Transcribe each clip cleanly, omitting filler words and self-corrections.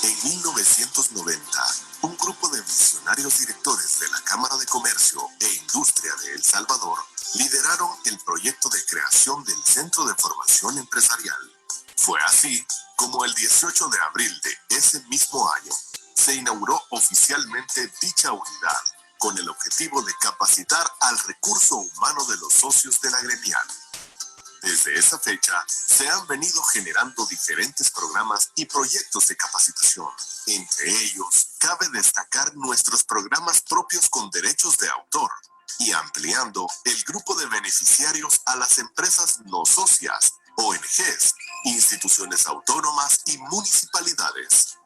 En 1990, un grupo de visionarios directores de la Cámara de Comercio e Industria de El Salvador lideraron el proyecto de creación del Centro de Formación Empresarial. Fue así como el 18 de abril de ese mismo año se inauguró oficialmente dicha unidad, con el objetivo de capacitar al recurso humano de los socios de la gremial. Desde esa fecha, se han venido generando diferentes programas y proyectos de capacitación. Entre ellos, cabe destacar nuestros programas propios con derechos de autor y ampliando el grupo de beneficiarios a las empresas no socias, ONGs, instituciones autónomas y municipalidades.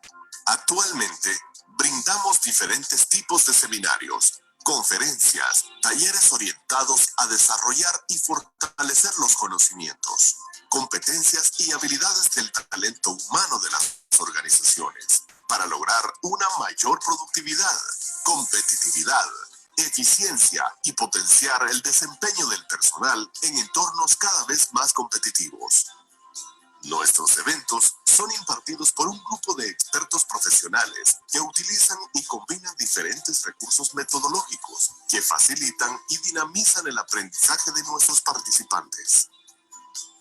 Actualmente, brindamos diferentes tipos de seminarios, conferencias, talleres orientados a desarrollar y fortalecer los conocimientos, competencias y habilidades del talento humano de las organizaciones para lograr una mayor productividad, competitividad, eficiencia y potenciar el desempeño del personal en entornos cada vez más competitivos. Nuestros eventos son impartidos por un grupo de expertos profesionales que utilizan y combinan diferentes recursos metodológicos que facilitan y dinamizan el aprendizaje de nuestros participantes.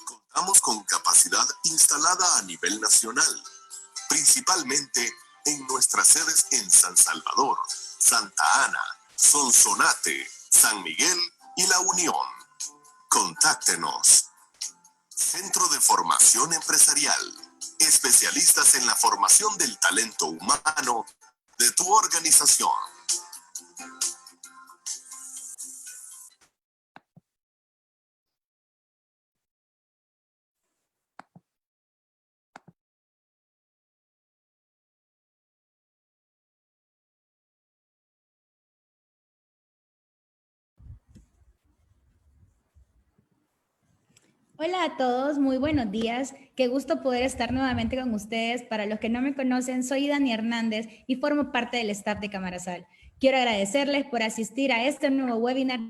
Contamos con capacidad instalada a nivel nacional, principalmente en nuestras sedes en San Salvador, Santa Ana, Sonsonate, San Miguel y La Unión. Contáctenos. Centro de Formación Empresarial. Especialistas en la formación del talento humano de tu organización. Hola a todos, muy buenos días. Qué gusto poder estar nuevamente con ustedes. Para los que no me conocen, soy Dani Hernández y formo parte del staff de Camarazal. Quiero agradecerles por asistir a este nuevo webinar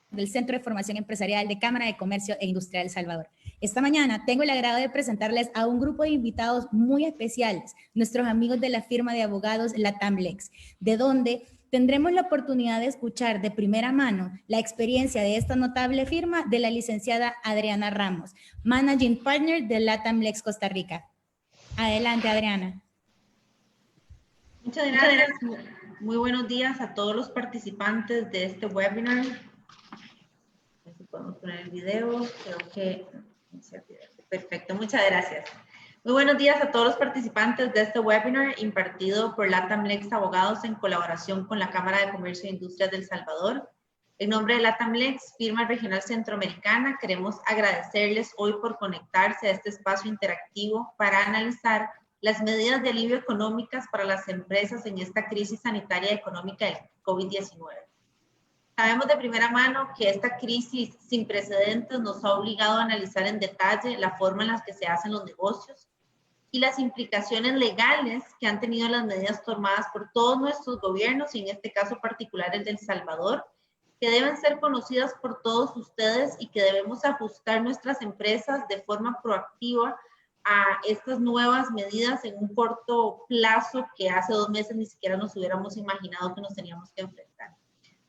del Centro de Formación Empresarial de Cámara de Comercio e Industria de El Salvador. Esta mañana tengo el agrado de presentarles a un grupo de invitados muy especiales, nuestros amigos de la firma de abogados Latam Lex, de donde tendremos la oportunidad de escuchar de primera mano la experiencia de esta notable firma de la licenciada Adriana Ramos, Managing Partner de Latam Lex Costa Rica. Adelante, Adriana. Muchas gracias. Muy buenos días a todos los participantes de este webinar. A ver si podemos poner el video. Creo que... Perfecto, muchas gracias. Muy buenos días a todos los participantes de este webinar impartido por Latam Lex Abogados en colaboración con la Cámara de Comercio e Industrias de El Salvador. En nombre de Latam Lex, firma regional centroamericana, queremos agradecerles hoy por conectarse a este espacio interactivo para analizar las medidas de alivio económicas para las empresas en esta crisis sanitaria y económica del COVID-19. Sabemos de primera mano que esta crisis sin precedentes nos ha obligado a analizar en detalle la forma en la que se hacen los negocios y las implicaciones legales que han tenido las medidas tomadas por todos nuestros gobiernos, y en este caso particular el de El Salvador, que deben ser conocidas por todos ustedes y que debemos ajustar nuestras empresas de forma proactiva a estas nuevas medidas en un corto plazo que hace 2 meses ni siquiera nos hubiéramos imaginado que nos teníamos que enfrentar.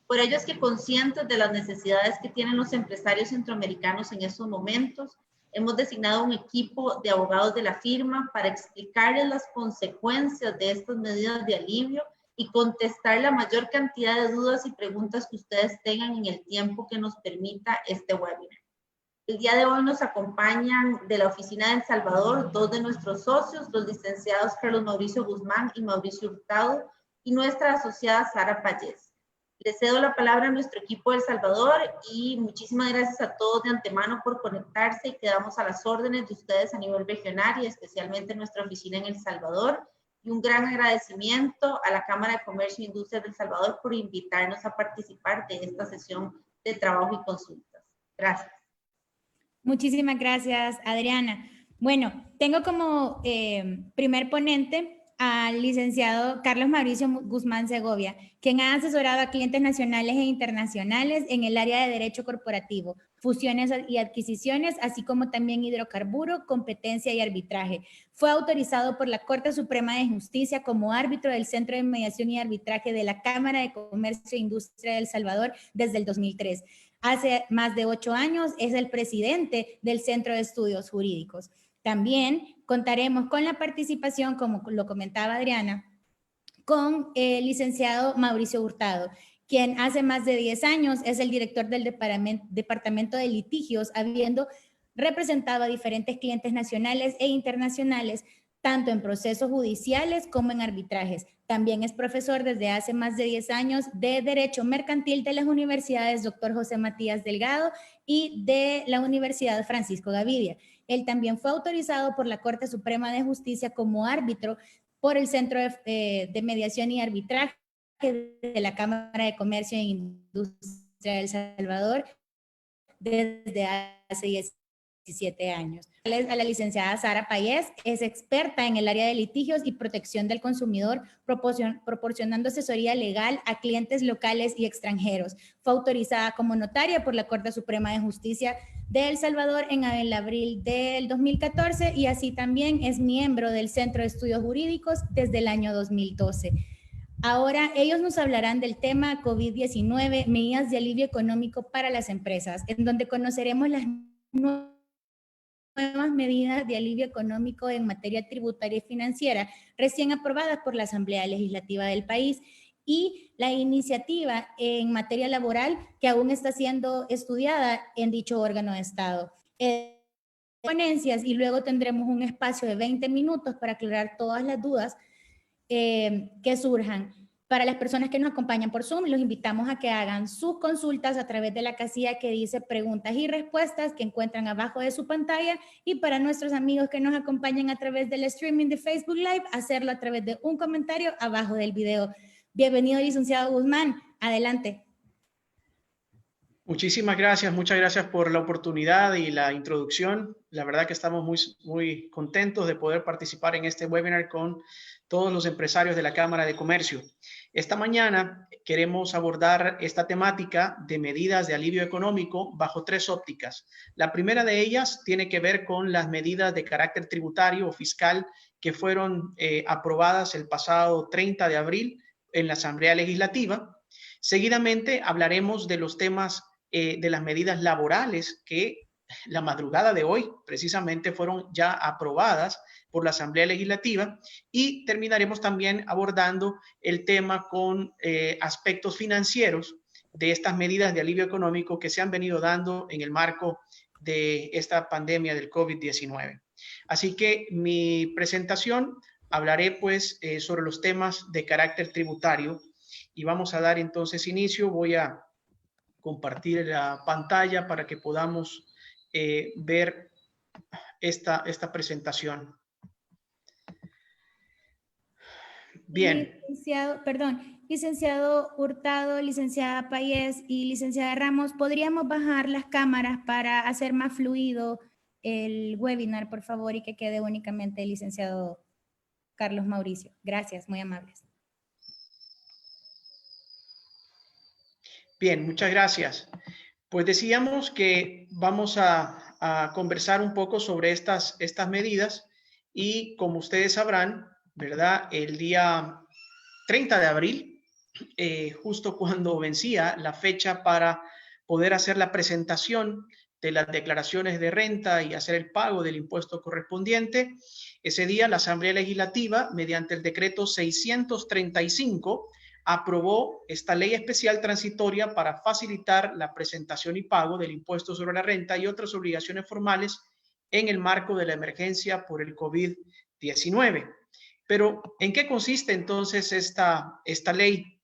Por ello es que conscientes de las necesidades que tienen los empresarios centroamericanos en estos momentos, hemos designado un equipo de abogados de la firma para explicarles las consecuencias de estas medidas de alivio y contestar la mayor cantidad de dudas y preguntas que ustedes tengan en el tiempo que nos permita este webinar. El día de hoy nos acompañan de la Oficina de El Salvador 2 de nuestros socios, los licenciados Carlos Mauricio Guzmán y Mauricio Hurtado, y nuestra asociada Sara Payés. Le cedo la palabra a nuestro equipo de El Salvador y muchísimas gracias a todos de antemano por conectarse, y quedamos a las órdenes de ustedes a nivel regional y especialmente nuestra oficina en El Salvador. Y un gran agradecimiento a la Cámara de Comercio e Industria de El Salvador por invitarnos a participar de esta sesión de trabajo y consultas. Gracias. Muchísimas gracias, Adriana. Bueno, tengo como primer ponente al licenciado Carlos Mauricio Guzmán Segovia, quien ha asesorado a clientes nacionales e internacionales en el área de derecho corporativo, fusiones y adquisiciones, así como también hidrocarburo, competencia y arbitraje. Fue autorizado por la Corte Suprema de Justicia como árbitro del Centro de Mediación y Arbitraje de la Cámara de Comercio e Industria de El Salvador desde el 2003. Hace más de 8 años es el presidente del Centro de Estudios Jurídicos. También contaremos con la participación, como lo comentaba Adriana, con el licenciado Mauricio Hurtado, quien hace más de 10 años es el director del Departamento de Litigios, habiendo representado a diferentes clientes nacionales e internacionales, tanto en procesos judiciales como en arbitrajes. También es profesor desde hace más de 10 años de Derecho Mercantil de las universidades Dr. José Matías Delgado y de la Universidad Francisco Gavidia. Él también fue autorizado por la Corte Suprema de Justicia como árbitro por el Centro de Mediación y Arbitraje de la Cámara de Comercio e Industria de El Salvador desde hace 17 años. A la licenciada Sara Payés, es experta en el área de litigios y protección del consumidor, proporcionando asesoría legal a clientes locales y extranjeros. Fue autorizada como notaria por la Corte Suprema de Justicia de El Salvador en el abril del 2014 y así también es miembro del Centro de Estudios Jurídicos desde el año 2012. Ahora ellos nos hablarán del tema COVID-19, medidas de alivio económico para las empresas, en donde conoceremos las nuevas medidas de alivio económico en materia tributaria y financiera recién aprobadas por la Asamblea Legislativa del país y la iniciativa en materia laboral que aún está siendo estudiada en dicho órgano de Estado. Ponencias y luego tendremos un espacio de 20 minutos para aclarar todas las dudas que surjan. Para las personas que nos acompañan por Zoom, los invitamos a que hagan sus consultas a través de la casilla que dice preguntas y respuestas que encuentran abajo de su pantalla, y para nuestros amigos que nos acompañan a través del streaming de Facebook Live, hacerlo a través de un comentario abajo del video. Bienvenido, licenciado Guzmán. Adelante. Muchísimas gracias, muchas gracias por la oportunidad y la introducción. La verdad que estamos muy contentos de poder participar en este webinar con todos los empresarios de la Cámara de Comercio. Esta mañana queremos abordar esta temática de medidas de alivio económico bajo 3 ópticas. La primera de ellas tiene que ver con las medidas de carácter tributario o fiscal que fueron aprobadas el pasado 30 de abril en la Asamblea Legislativa. Seguidamente hablaremos de los temas de las medidas laborales que la madrugada de hoy precisamente fueron ya aprobadas por la Asamblea Legislativa, y terminaremos también abordando el tema con aspectos financieros de estas medidas de alivio económico que se han venido dando en el marco de esta pandemia del COVID-19. Así que mi presentación hablaré pues sobre los temas de carácter tributario y vamos a dar entonces inicio. Voy a compartir la pantalla para que podamos ver esta presentación. Bien. Licenciado Hurtado, licenciada Payés y licenciada Ramos, ¿podríamos bajar las cámaras para hacer más fluido el webinar, por favor, y que quede únicamente el licenciado Carlos Mauricio? Gracias, muy amables. Bien, muchas gracias. Pues decíamos que vamos a conversar un poco sobre estas medidas y como ustedes sabrán, ¿verdad? El día 30 de abril, justo cuando vencía la fecha para poder hacer la presentación de las declaraciones de renta y hacer el pago del impuesto correspondiente, ese día la Asamblea Legislativa, mediante el decreto 635, aprobó esta ley especial transitoria para facilitar la presentación y pago del impuesto sobre la renta y otras obligaciones formales en el marco de la emergencia por el COVID-19. Pero, ¿en qué consiste entonces esta ley?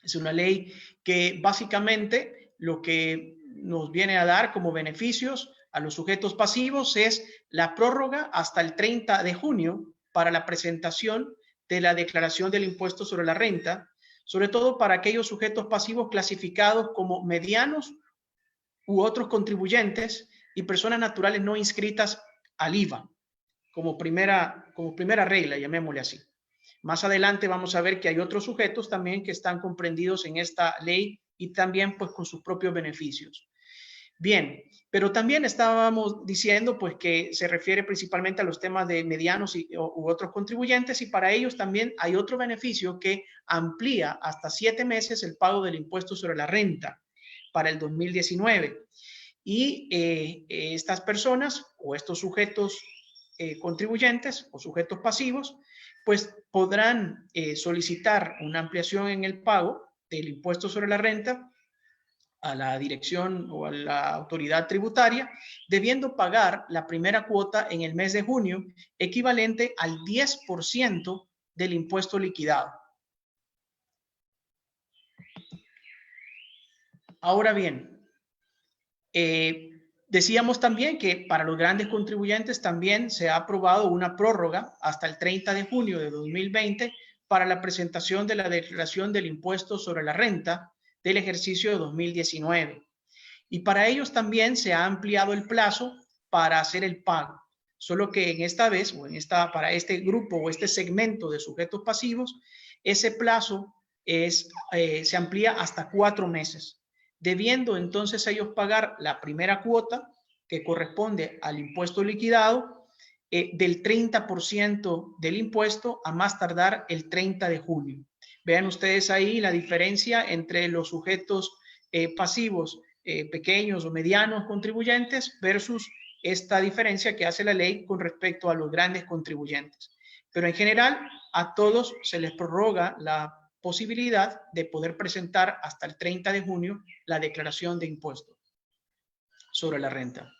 Es una ley que básicamente lo que nos viene a dar como beneficios a los sujetos pasivos es la prórroga hasta el 30 de junio para la presentación de la declaración del impuesto sobre la renta, sobre todo para aquellos sujetos pasivos clasificados como medianos u otros contribuyentes y personas naturales no inscritas al IVA, como primera regla, llamémosle así. Más adelante vamos a ver que hay otros sujetos también que están comprendidos en esta ley y también pues con sus propios beneficios. Bien, pero también estábamos diciendo pues que se refiere principalmente a los temas de medianos u otros contribuyentes, y para ellos también hay otro beneficio que amplía hasta 7 meses el pago del impuesto sobre la renta para el 2019. Y estas personas o estos sujetos contribuyentes o sujetos pasivos pues podrán solicitar una ampliación en el pago del impuesto sobre la renta a la dirección o a la autoridad tributaria, debiendo pagar la primera cuota en el mes de junio, equivalente al 10% del impuesto liquidado. Ahora bien, decíamos también que para los grandes contribuyentes también se ha aprobado una prórroga hasta el 30 de junio de 2020 para la presentación de la declaración del impuesto sobre la renta del ejercicio de 2019. Y para ellos también se ha ampliado el plazo para hacer el pago. Solo que en esta vez, para este grupo o este segmento de sujetos pasivos, ese plazo se amplía hasta 4 meses, debiendo entonces ellos pagar la primera cuota que corresponde al impuesto liquidado del 30% del impuesto a más tardar el 30 de junio. Vean ustedes ahí la diferencia entre los sujetos pasivos pequeños o medianos contribuyentes versus esta diferencia que hace la ley con respecto a los grandes contribuyentes. Pero en general a todos se les prorroga la posibilidad de poder presentar hasta el 30 de junio la declaración de impuestos sobre la renta.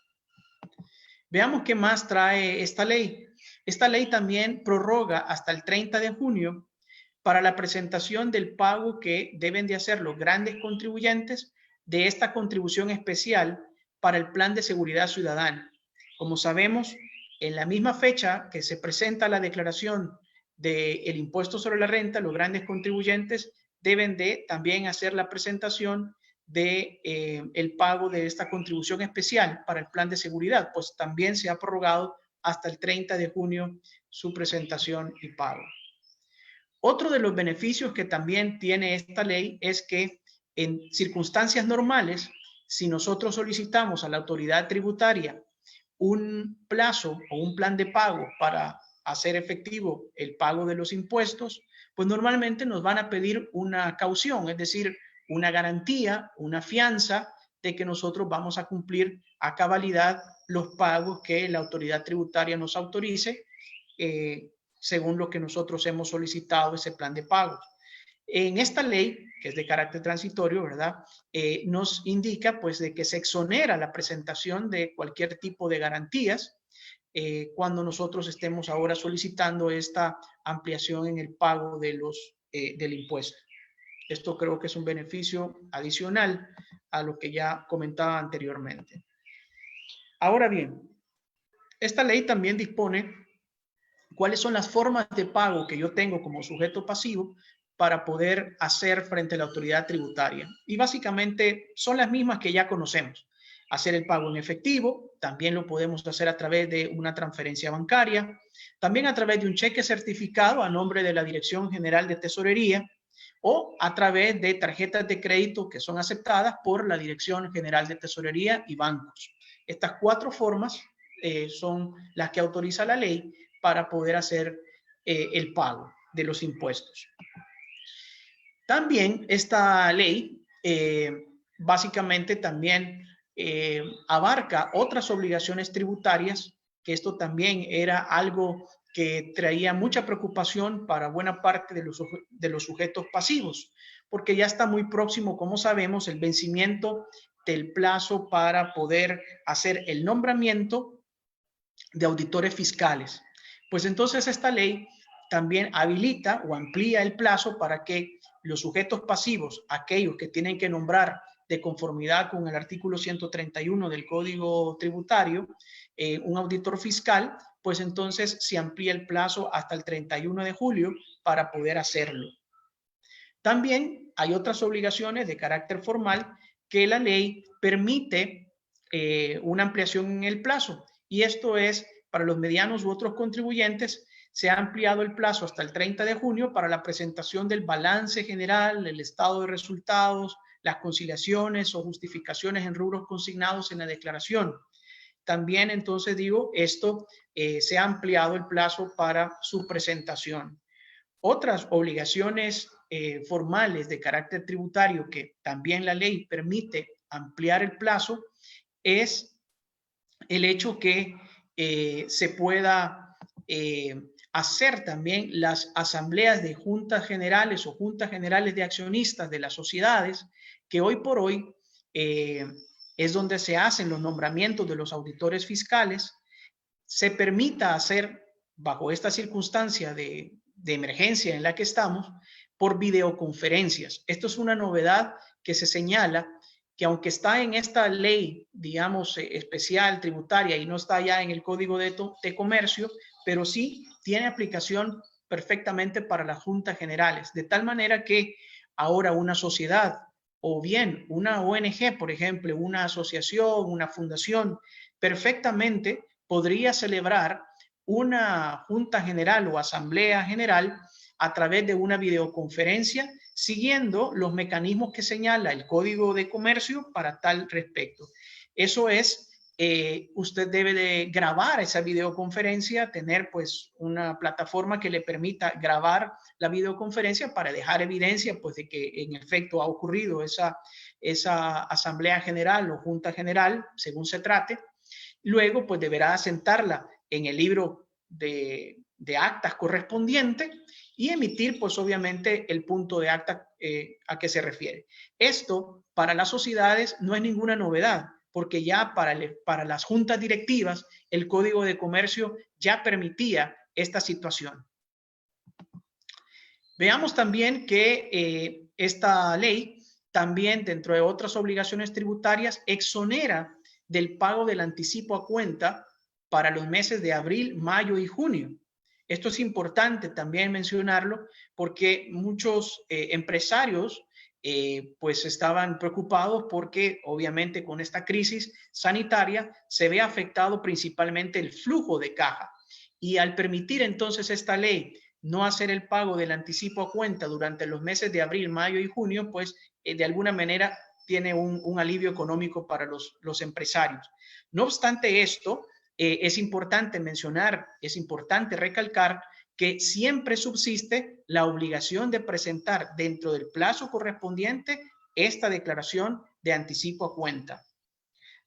Veamos qué más trae esta ley. Esta ley también prorroga hasta el 30 de junio para la presentación del pago que deben de hacer los grandes contribuyentes de esta contribución especial para el Plan de Seguridad Ciudadana. Como sabemos, en la misma fecha que se presenta la declaración del impuesto sobre la renta, los grandes contribuyentes deben de también hacer la presentación de el pago de esta contribución especial para el plan de seguridad, pues también se ha prorrogado hasta el 30 de junio su presentación y pago. Otro de los beneficios que también tiene esta ley es que en circunstancias normales, si nosotros solicitamos a la autoridad tributaria un plazo o un plan de pago para hacer efectivo el pago de los impuestos, pues normalmente nos van a pedir una caución, es decir, una garantía, una fianza de que nosotros vamos a cumplir a cabalidad los pagos que la autoridad tributaria nos autorice según lo que nosotros hemos solicitado ese plan de pagos. En esta ley, que es de carácter transitorio, ¿verdad? Nos indica pues de que se exonera la presentación de cualquier tipo de garantías cuando nosotros estemos ahora solicitando esta ampliación en el pago de del impuesto. Esto creo que es un beneficio adicional a lo que ya comentaba anteriormente. Ahora bien, esta ley también dispone cuáles son las formas de pago que yo tengo como sujeto pasivo para poder hacer frente a la autoridad tributaria. Y básicamente son las mismas que ya conocemos. Hacer el pago en efectivo, también lo podemos hacer a través de una transferencia bancaria, también a través de un cheque certificado a nombre de la Dirección General de Tesorería o a través de tarjetas de crédito que son aceptadas por la Dirección General de Tesorería y bancos. Estas 4 formas son las que autoriza la ley para poder hacer el pago de los impuestos. También esta ley básicamente también abarca otras obligaciones tributarias, que esto también era algo que traía mucha preocupación para buena parte de los sujetos pasivos, porque ya está muy próximo, como sabemos, el vencimiento del plazo para poder hacer el nombramiento de auditores fiscales. Pues entonces esta ley también habilita o amplía el plazo para que los sujetos pasivos, aquellos que tienen que nombrar de conformidad con el artículo 131 del Código Tributario, un auditor fiscal, pues entonces se amplía el plazo hasta el 31 de julio para poder hacerlo. También hay otras obligaciones de carácter formal que la ley permite una ampliación en el plazo, y esto es para los medianos u otros contribuyentes. Se ha ampliado el plazo hasta el 30 de junio para la presentación del balance general, el estado de resultados, las conciliaciones o justificaciones en rubros consignados en la declaración. También, entonces digo, esto se ha ampliado el plazo para su presentación. Otras obligaciones formales de carácter tributario que también la ley permite ampliar el plazo es el hecho que se pueda hacer también las asambleas de juntas generales o juntas generales de accionistas de las sociedades, que hoy por hoy es donde se hacen los nombramientos de los auditores fiscales, se permita hacer bajo esta circunstancia de emergencia en la que estamos por videoconferencias. Esto es una novedad que se señala que aunque está en esta ley, digamos, especial tributaria y no está ya en el Código de Comercio, pero sí tiene aplicación perfectamente para las juntas generales, de tal manera que ahora una sociedad o bien una ONG, por ejemplo, una asociación, una fundación, perfectamente podría celebrar una junta general o asamblea general a través de una videoconferencia, siguiendo los mecanismos que señala el Código de Comercio para tal respecto. Eso es, usted debe de grabar esa videoconferencia, tener pues una plataforma que le permita grabar la videoconferencia para dejar evidencia pues de que en efecto ha ocurrido esa asamblea general o junta general, según se trate. Luego pues deberá asentarla en el libro de actas correspondiente y emitir pues obviamente el punto de acta a que se refiere. Esto para las sociedades no es ninguna novedad, porque ya para las juntas directivas el Código de Comercio ya permitía esta situación. Veamos también que esta ley también, dentro de otras obligaciones tributarias, exonera del pago del anticipo a cuenta para los meses de abril, mayo y junio. Esto es importante también mencionarlo porque muchos empresarios pues estaban preocupados porque obviamente con esta crisis sanitaria se ve afectado principalmente el flujo de caja. Y al permitir entonces esta ley no hacer el pago del anticipo a cuenta durante los meses de abril, mayo y junio, pues de alguna manera tiene un alivio económico para los empresarios. No obstante esto, es importante mencionar, es importante recalcar que siempre subsiste la obligación de presentar dentro del plazo correspondiente esta declaración de anticipo a cuenta.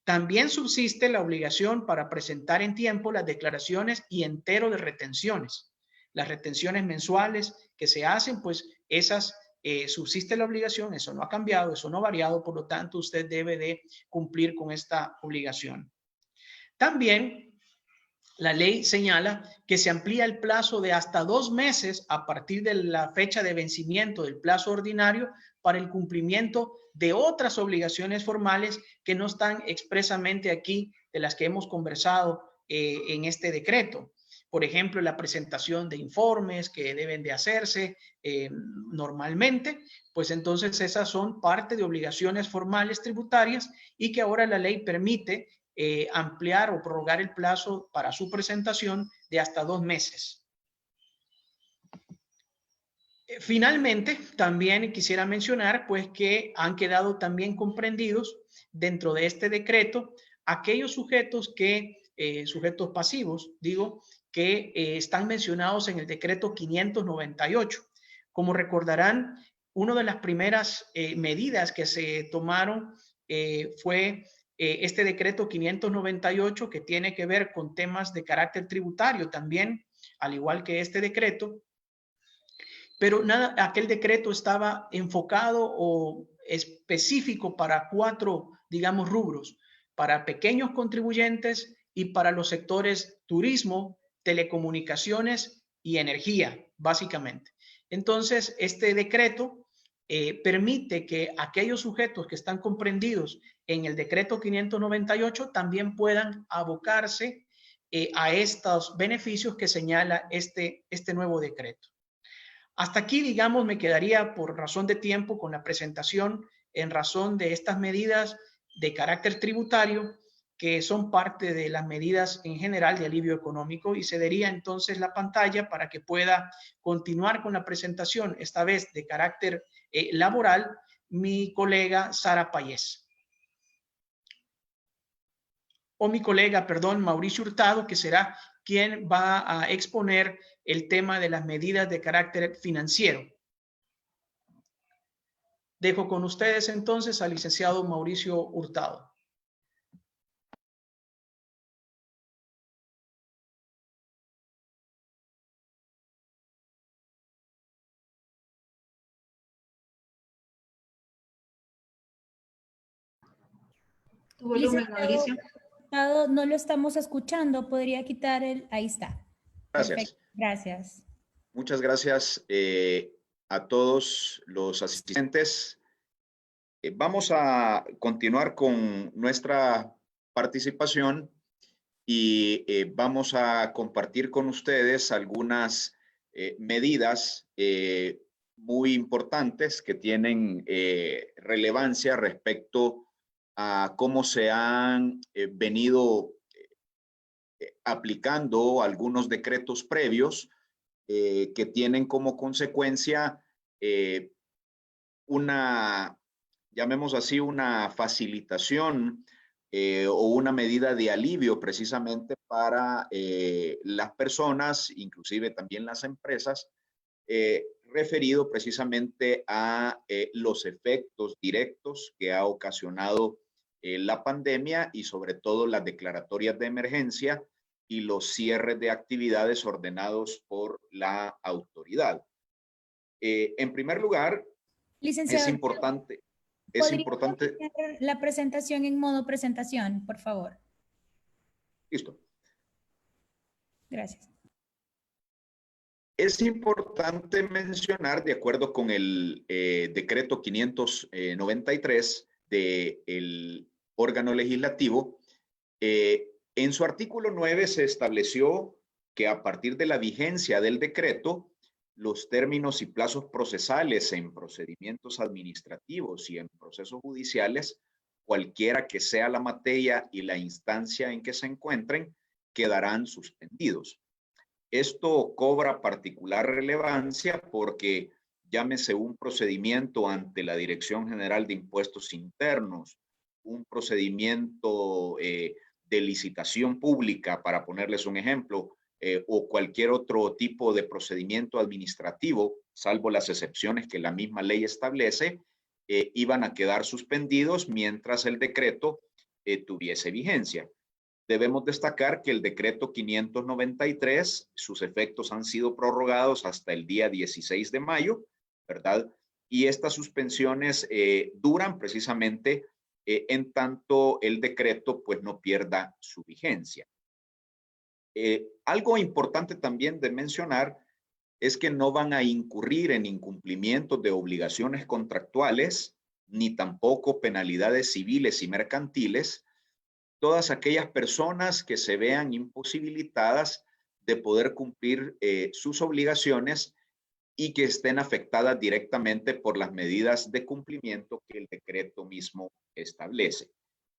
También subsiste la obligación para presentar en tiempo las declaraciones y entero de retenciones. Las retenciones mensuales que se hacen, pues esas subsiste la obligación, eso no ha cambiado, eso no ha variado, por lo tanto usted debe de cumplir con esta obligación. También la ley señala que se amplía el plazo de hasta 2 meses a partir de la fecha de vencimiento del plazo ordinario para el cumplimiento de otras obligaciones formales que no están expresamente aquí, de las que hemos conversado en este decreto. Por ejemplo, la presentación de informes que deben de hacerse normalmente, pues entonces esas son parte de obligaciones formales tributarias y que ahora la ley permite ampliar o prorrogar el plazo para su presentación de hasta 2 meses. Finalmente, también quisiera mencionar pues que han quedado también comprendidos dentro de este decreto aquellos sujetos sujetos pasivos, digo, que están mencionados en el decreto 598. Como recordarán, una de las primeras medidas que se tomaron fue este decreto 598, que tiene que ver con temas de carácter tributario también, al igual que este decreto. Pero aquel decreto estaba enfocado o específico para 4, digamos, rubros, para pequeños contribuyentes y para los sectores turismo, telecomunicaciones y energía, básicamente. Entonces, este decreto permite que aquellos sujetos que están comprendidos en el decreto 598 también puedan abocarse a estos beneficios que señala este nuevo decreto. Hasta aquí, digamos, me quedaría por razón de tiempo con la presentación en razón de estas medidas de carácter tributario que son parte de las medidas en general de alivio económico, y cedería entonces la pantalla para que pueda continuar con la presentación, esta vez de carácter laboral, mi colega Sara Payés. O mi colega, perdón, Mauricio Hurtado, que será quien va a exponer el tema de las medidas de carácter financiero. Dejo con ustedes entonces al licenciado Mauricio Hurtado. Tu volumen, Mauricio. No lo estamos escuchando, podría quitar el... Ahí está. Gracias. Perfecto. Gracias. Muchas gracias a todos los asistentes. Vamos a continuar con nuestra participación y vamos a compartir con ustedes algunas medidas muy importantes que tienen relevancia respecto a cómo se han venido aplicando algunos decretos previos que tienen como consecuencia una, llamemos así, una facilitación o una medida de alivio precisamente para las personas, inclusive también las empresas, referido precisamente a los efectos directos que ha ocasionado la pandemia y sobre todo las declaratorias de emergencia y los cierres de actividades ordenados por la autoridad. En primer lugar, Licenciado, es importante poner la presentación en modo presentación, por favor. Listo. Gracias. Es importante mencionar, de acuerdo con el decreto 593 del órgano legislativo, en su artículo 9 se estableció que a partir de la vigencia del decreto, los términos y plazos procesales en procedimientos administrativos y en procesos judiciales, cualquiera que sea la materia y la instancia en que se encuentren, quedarán suspendidos. Esto cobra particular relevancia porque llámese un procedimiento ante la Dirección General de Impuestos Internos, un procedimiento de licitación pública, para ponerles un ejemplo, o cualquier otro tipo de procedimiento administrativo, salvo las excepciones que la misma ley establece, iban a quedar suspendidos mientras el decreto tuviese vigencia. Debemos destacar que el decreto 593, sus efectos han sido prorrogados hasta el día 16 de mayo, ¿verdad? Y estas suspensiones duran precisamente en tanto el decreto pues no pierda su vigencia. Algo importante también de mencionar es que no van a incurrir en incumplimientos de obligaciones contractuales, ni tampoco penalidades civiles y mercantiles, todas aquellas personas que se vean imposibilitadas de poder cumplir sus obligaciones y que estén afectadas directamente por las medidas de cumplimiento que el decreto mismo establece.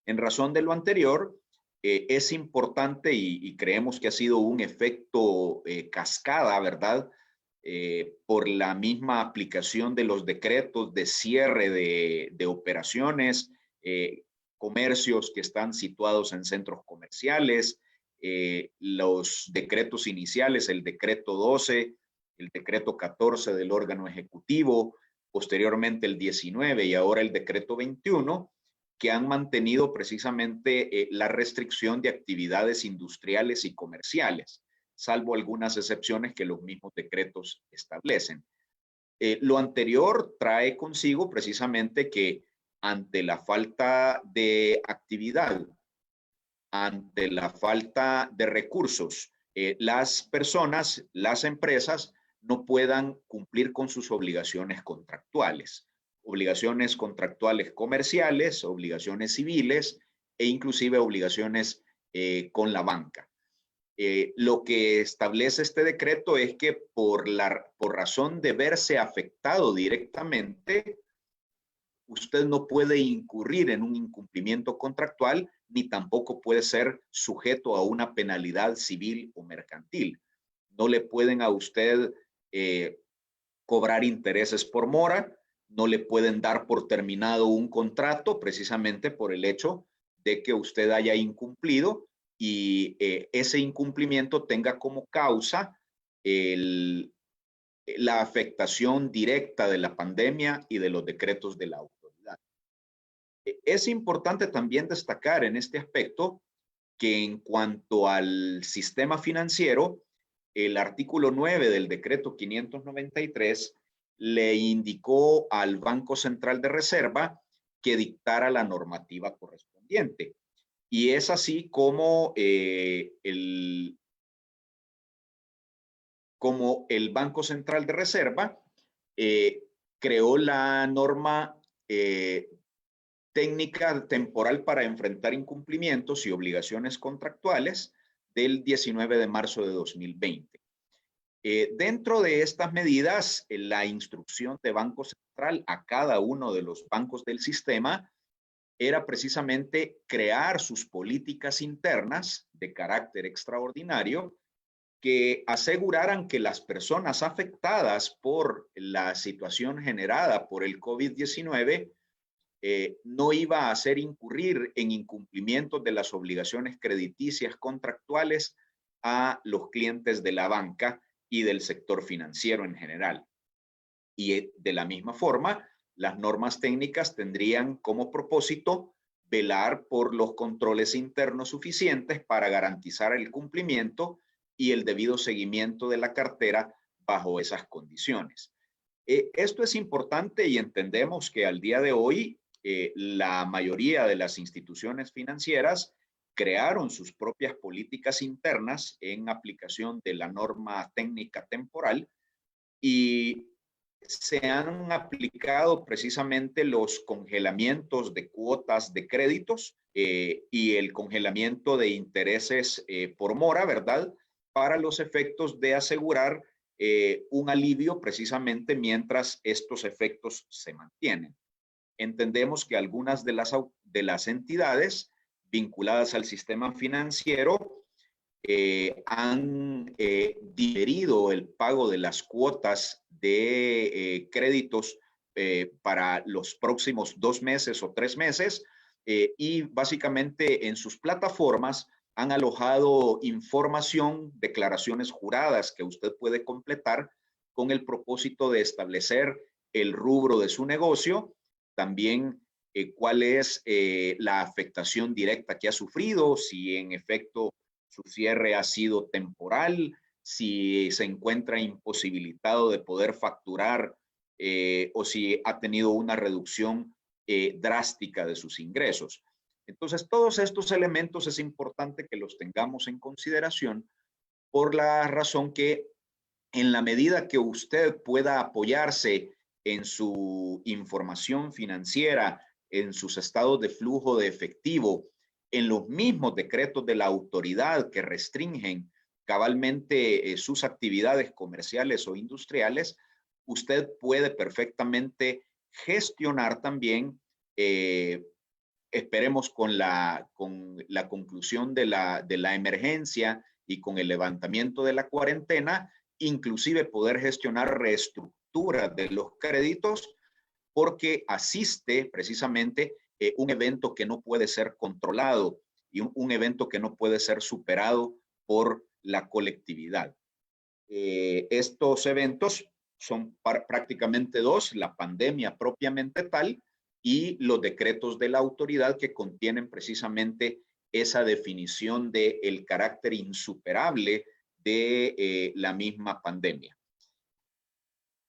En razón de lo anterior, es importante y creemos que ha sido un efecto cascada, ¿verdad? Por la misma aplicación de los decretos de cierre de operaciones, comercios que están situados en centros comerciales, los decretos iniciales, el decreto 12, el decreto 14 del órgano ejecutivo, posteriormente el 19 y ahora el decreto 21, que han mantenido precisamente la restricción de actividades industriales y comerciales, salvo algunas excepciones que los mismos decretos establecen. Lo anterior trae consigo precisamente que ante la falta de actividad, ante la falta de recursos, las personas, las empresas no puedan cumplir con sus obligaciones contractuales comerciales, obligaciones civiles e inclusive obligaciones con la banca. Lo que establece este decreto es que por razón de verse afectado directamente, usted no puede incurrir en un incumplimiento contractual ni tampoco puede ser sujeto a una penalidad civil o mercantil. No le pueden a usted cobrar intereses por mora, no le pueden dar por terminado un contrato precisamente por el hecho de que usted haya incumplido y ese incumplimiento tenga como causa la afectación directa de la pandemia y de los decretos de la autoridad. Es importante también destacar en este aspecto que en cuanto al sistema financiero, el artículo 9 del decreto 593 le indicó al Banco Central de Reserva que dictara la normativa correspondiente. Y es así como el Banco Central de Reserva creó la norma técnica temporal para enfrentar incumplimientos y obligaciones contractuales del 19 de marzo de 2020. Dentro de estas medidas, la instrucción de Banco Central a cada uno de los bancos del sistema era precisamente crear sus políticas internas de carácter extraordinario que aseguraran que las personas afectadas por la situación generada por el COVID-19 no iba a hacer incurrir en incumplimientos de las obligaciones crediticias contractuales a los clientes de la banca y del sector financiero en general. Y de la misma forma, las normas técnicas tendrían como propósito velar por los controles internos suficientes para garantizar el cumplimiento y el debido seguimiento de la cartera bajo esas condiciones. Esto es importante y entendemos que al día de hoy la mayoría de las instituciones financieras crearon sus propias políticas internas en aplicación de la norma técnica temporal y se han aplicado precisamente los congelamientos de cuotas de créditos y el congelamiento de intereses por mora, ¿verdad? Para los efectos de asegurar un alivio precisamente mientras estos efectos se mantienen. Entendemos que algunas de las entidades vinculadas al sistema financiero han diferido el pago de las cuotas de créditos para los próximos 2 meses o 3 meses y básicamente en sus plataformas han alojado información, declaraciones juradas que usted puede completar con el propósito de establecer el rubro de su negocio, también cuál es la afectación directa que ha sufrido, si en efecto su cierre ha sido temporal, si se encuentra imposibilitado de poder facturar o si ha tenido una reducción drástica de sus ingresos. Entonces, todos estos elementos es importante que los tengamos en consideración por la razón que en la medida que usted pueda apoyarse en su información financiera, en sus estados de flujo de efectivo, en los mismos decretos de la autoridad que restringen cabalmente sus actividades comerciales o industriales, usted puede perfectamente gestionar también, esperemos con la conclusión de la emergencia y con el levantamiento de la cuarentena, inclusive poder gestionar reestructura de los créditos porque asiste precisamente un evento que no puede ser controlado y un evento que no puede ser superado por la colectividad. Estos eventos son prácticamente 2, la pandemia propiamente tal y los decretos de la autoridad que contienen precisamente esa definición del carácter insuperable de la misma pandemia.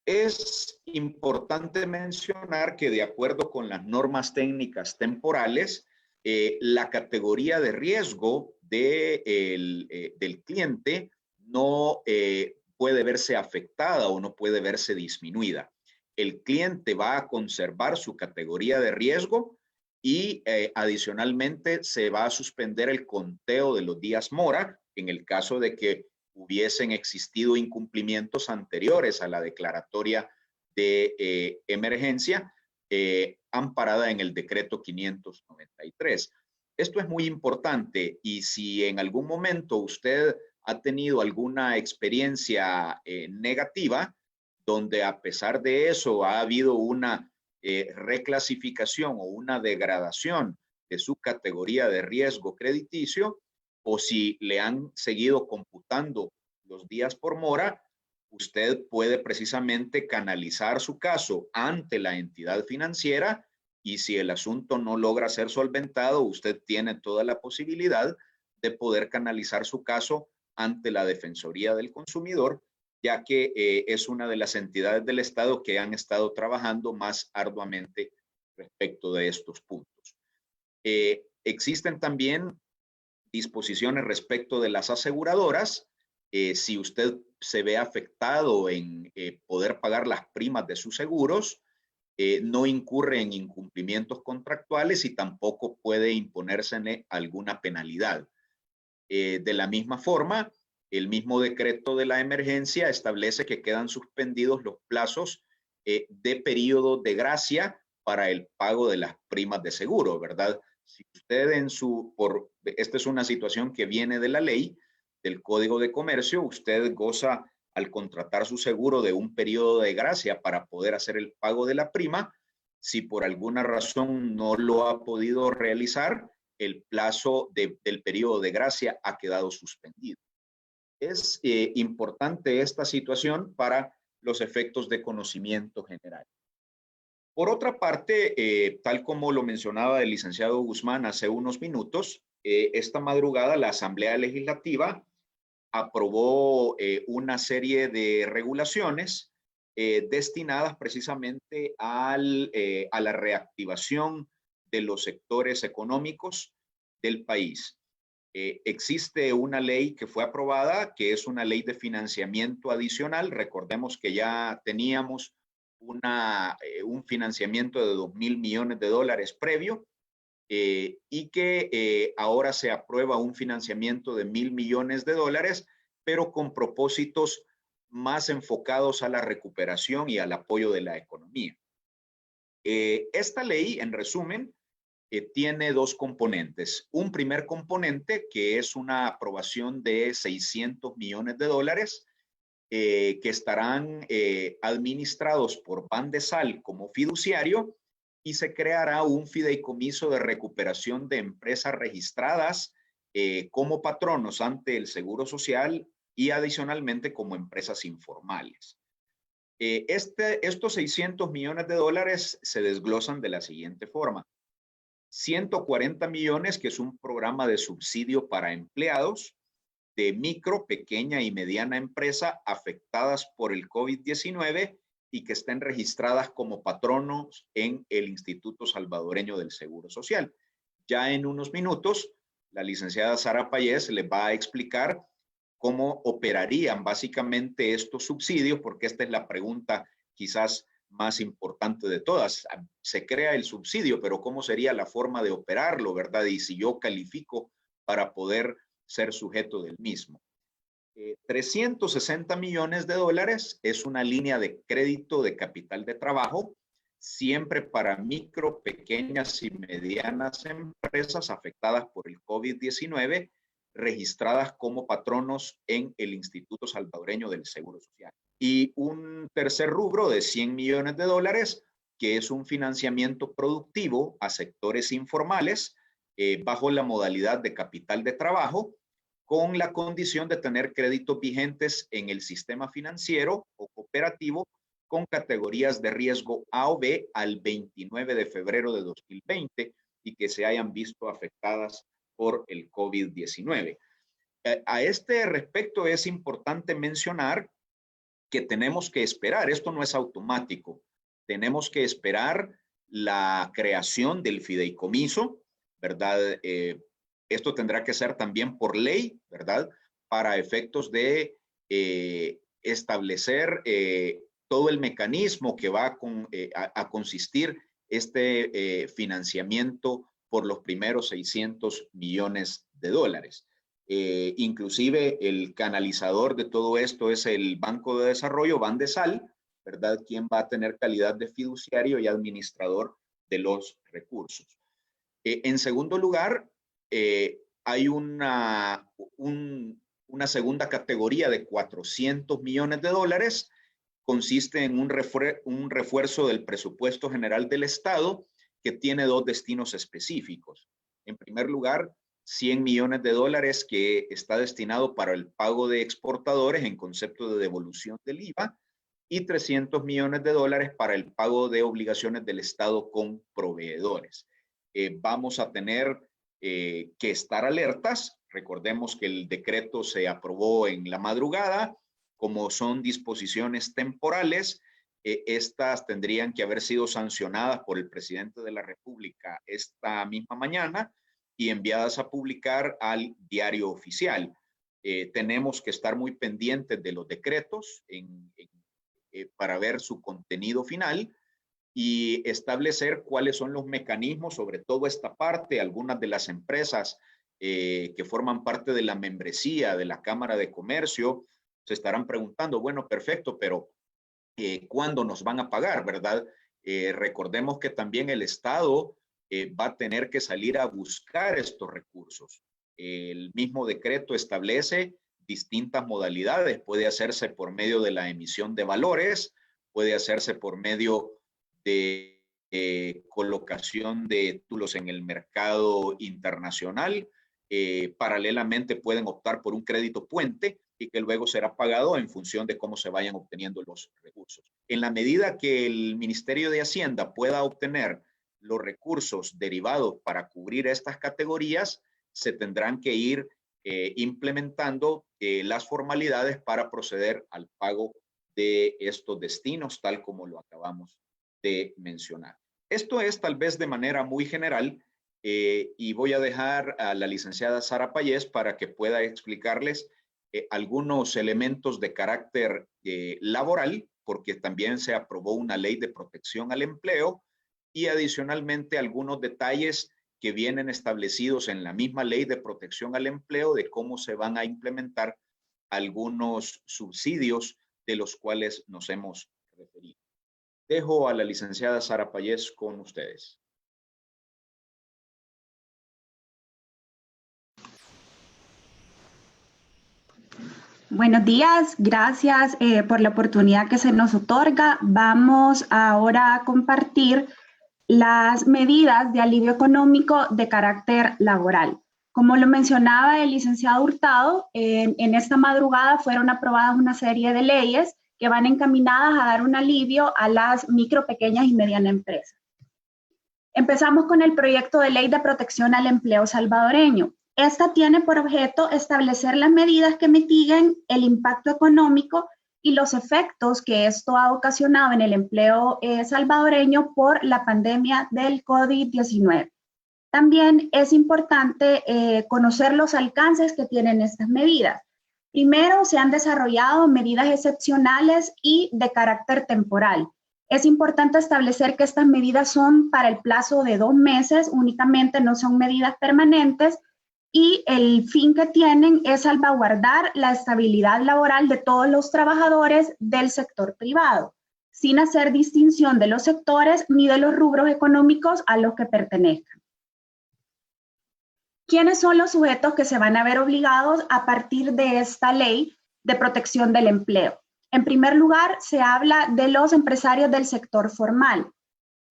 Es importante mencionar que de acuerdo con las normas técnicas temporales, la categoría de riesgo del cliente no puede verse afectada o no puede verse disminuida. El cliente va a conservar su categoría de riesgo y adicionalmente se va a suspender el conteo de los días mora en el caso de que hubiesen existido incumplimientos anteriores a la declaratoria de emergencia amparada en el decreto 593. Esto es muy importante y si en algún momento usted ha tenido alguna experiencia negativa, donde a pesar de eso ha habido una reclasificación o una degradación de su categoría de riesgo crediticio, o si le han seguido computando los días por mora, usted puede precisamente canalizar su caso ante la entidad financiera, y si el asunto no logra ser solventado, usted tiene toda la posibilidad de poder canalizar su caso ante la Defensoría del Consumidor, ya que es una de las entidades del Estado que han estado trabajando más arduamente respecto de estos puntos. Existen también disposiciones respecto de las aseguradoras. Si usted se ve afectado en poder pagar las primas de sus seguros, no incurre en incumplimientos contractuales y tampoco puede imponérsele alguna penalidad. De la misma forma, el mismo decreto de la emergencia establece que quedan suspendidos los plazos de periodo de gracia para el pago de las primas de seguro, ¿verdad? Si usted esta es una situación que viene de la ley, del Código de Comercio, usted goza al contratar su seguro de un periodo de gracia para poder hacer el pago de la prima. Si por alguna razón no lo ha podido realizar, el plazo del periodo de gracia ha quedado suspendido. Es importante esta situación para los efectos de conocimiento general. Por otra parte, tal como lo mencionaba el licenciado Guzmán hace unos minutos, esta madrugada la Asamblea Legislativa aprobó una serie de regulaciones destinadas precisamente a la reactivación de los sectores económicos del país. Existe una ley que fue aprobada, que es una ley de financiamiento adicional. Recordemos que ya teníamos un financiamiento de $2,000 millones previo, y que ahora se aprueba un financiamiento de $1,000 millones, pero con propósitos más enfocados a la recuperación y al apoyo de la economía. Esta ley, en resumen, tiene dos componentes. Un primer componente, que es una aprobación de $600 millones, que estarán administrados por Bandesal como fiduciario, y se creará un fideicomiso de recuperación de empresas registradas como patronos ante el Seguro Social y adicionalmente como empresas informales. Estos $600 millones se desglosan de la siguiente forma. 140 millones, que es un programa de subsidio para empleados de micro, pequeña y mediana empresa afectadas por el COVID-19 y que estén registradas como patronos en el Instituto Salvadoreño del Seguro Social. Ya en unos minutos, la licenciada Sara Payés les va a explicar cómo operarían básicamente estos subsidios, porque esta es la pregunta quizás más importante de todas. Se crea el subsidio, pero ¿cómo sería la forma de operarlo, verdad? Y si yo califico para poder ser sujeto del mismo. 360 millones de dólares es una línea de crédito de capital de trabajo, siempre para micro, pequeñas y medianas empresas afectadas por el COVID-19, registradas como patronos en el Instituto Salvadoreño del Seguro Social. Y un tercer rubro de 100 millones de dólares, que es un financiamiento productivo a sectores informales bajo la modalidad de capital de trabajo, con la condición de tener créditos vigentes en el sistema financiero o cooperativo con categorías de riesgo A o B al 29 de febrero de 2020 y que se hayan visto afectadas por el COVID-19. A este respecto es importante mencionar que tenemos que esperar, esto no es automático, tenemos que esperar la creación del fideicomiso, ¿verdad? Esto tendrá que ser también por ley, ¿verdad? Para efectos de establecer todo el mecanismo que va a consistir este financiamiento por los primeros 600 millones de dólares. Inclusive el canalizador de todo esto es el Banco de Desarrollo, Bandesal, ¿verdad? Quien va a tener calidad de fiduciario y administrador de los recursos. En segundo lugar, hay una segunda categoría de 400 millones de dólares consiste en un refuerzo del presupuesto general del Estado que tiene dos destinos específicos. En primer lugar, $100 millones que está destinado para el pago de exportadores en concepto de devolución del IVA y $300 millones para el pago de obligaciones del Estado con proveedores. Vamos a tener que estar alertas. Recordemos que el decreto se aprobó en la madrugada. Como son disposiciones temporales, estas tendrían que haber sido sancionadas por el presidente de la República esta misma mañana y enviadas a publicar al diario oficial. Tenemos que estar muy pendientes de los decretos para ver su contenido final y establecer cuáles son los mecanismos, sobre todo esta parte. Algunas de las empresas que forman parte de la membresía de la Cámara de Comercio se estarán preguntando, bueno, perfecto, pero ¿cuándo nos van a pagar, verdad? Recordemos que también el Estado va a tener que salir a buscar estos recursos. El mismo decreto establece distintas modalidades. Puede hacerse por medio de la emisión de valores, puede hacerse por medio de colocación de títulos en el mercado internacional. Paralelamente pueden optar por un crédito puente y que luego será pagado en función de cómo se vayan obteniendo los recursos. En la medida que el Ministerio de Hacienda pueda obtener los recursos derivados para cubrir estas categorías, se tendrán que ir implementando las formalidades para proceder al pago de estos destinos, tal como lo acabamos de mencionar. Esto es tal vez de manera muy general y voy a dejar a la licenciada Sara Payés para que pueda explicarles algunos elementos de carácter laboral, porque también se aprobó una ley de protección al empleo y adicionalmente algunos detalles que vienen establecidos en la misma ley de protección al empleo de cómo se van a implementar algunos subsidios de los cuales nos hemos referido. Dejo a la licenciada Sara Payés con ustedes. Buenos días, gracias por la oportunidad que se nos otorga. Vamos ahora a compartir las medidas de alivio económico de carácter laboral. Como lo mencionaba el licenciado Hurtado, en esta madrugada fueron aprobadas una serie de leyes que van encaminadas a dar un alivio a las micro, pequeñas y medianas empresas. Empezamos con el proyecto de ley de protección al empleo salvadoreño. Esta tiene por objeto establecer las medidas que mitiguen el impacto económico y los efectos que esto ha ocasionado en el empleo salvadoreño por la pandemia del COVID-19. También es importante conocer los alcances que tienen estas medidas. Primero, se han desarrollado medidas excepcionales y de carácter temporal. Es importante establecer que estas medidas son para el plazo de 2 meses únicamente, no son medidas permanentes, y el fin que tienen es salvaguardar la estabilidad laboral de todos los trabajadores del sector privado, sin hacer distinción de los sectores ni de los rubros económicos a los que pertenezcan. ¿Quiénes son los sujetos que se van a ver obligados a partir de esta ley de protección del empleo? En primer lugar, se habla de los empresarios del sector formal.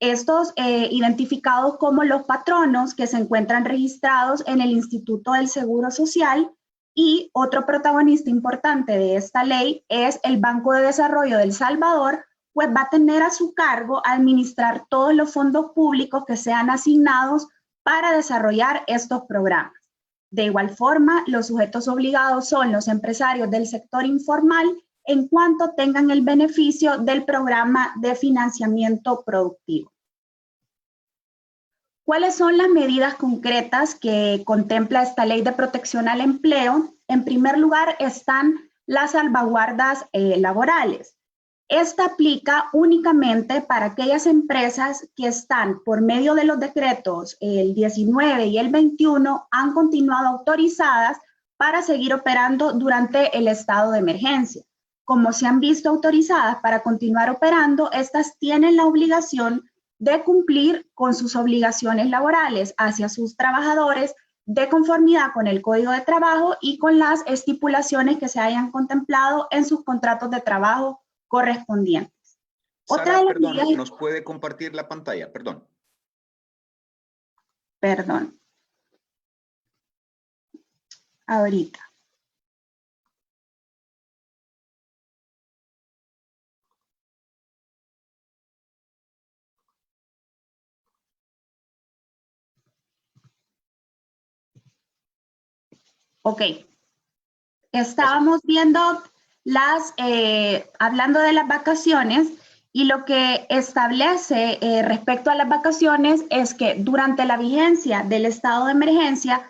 Estos identificados como los patronos que se encuentran registrados en el Instituto del Seguro Social, y otro protagonista importante de esta ley es el Banco de Desarrollo de El Salvador, pues va a tener a su cargo administrar todos los fondos públicos que sean asignados para desarrollar estos programas. De igual forma, los sujetos obligados son los empresarios del sector informal en cuanto tengan el beneficio del programa de financiamiento productivo. ¿Cuáles son las medidas concretas que contempla esta ley de protección al empleo? En primer lugar están las salvaguardas laborales. Esta aplica únicamente para aquellas empresas que están por medio de los decretos el 19 y el 21 han continuado autorizadas para seguir operando durante el estado de emergencia. Como se han visto autorizadas para continuar operando, estas tienen la obligación de cumplir con sus obligaciones laborales hacia sus trabajadores de conformidad con el Código de Trabajo y con las estipulaciones que se hayan contemplado en sus contratos de trabajo correspondientes. Sara, Otra de perdón, las medidas... ¿nos puede compartir la pantalla? Perdón. Perdón. Ahorita. Ok. Estábamos viendo hablando de las vacaciones, y lo que establece respecto a las vacaciones es que durante la vigencia del estado de emergencia,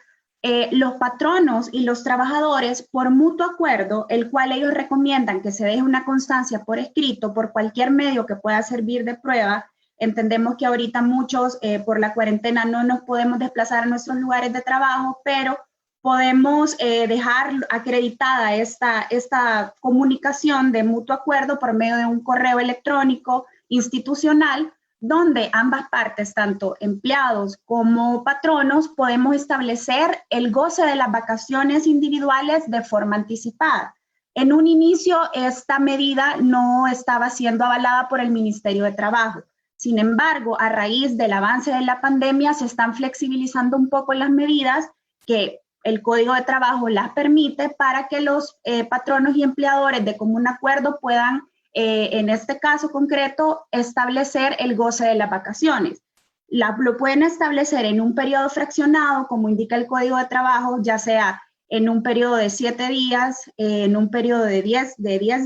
los patronos y los trabajadores, por mutuo acuerdo, el cual ellos recomiendan que se deje una constancia por escrito, por cualquier medio que pueda servir de prueba. Entendemos que ahorita muchos por la cuarentena no nos podemos desplazar a nuestros lugares de trabajo, pero podemos dejar acreditada esta comunicación de mutuo acuerdo por medio de un correo electrónico institucional, donde ambas partes, tanto empleados como patronos, podemos establecer el goce de las vacaciones individuales de forma anticipada. En un inicio, esta medida no estaba siendo avalada por el Ministerio de Trabajo. Sin embargo, a raíz del avance de la pandemia, se están flexibilizando un poco las medidas que el Código de Trabajo las permite para que los patronos y empleadores de común acuerdo puedan, en este caso concreto, establecer el goce de las vacaciones. Lo pueden establecer en un periodo fraccionado, como indica el Código de Trabajo, ya sea en un periodo de 7 días, en un periodo de 10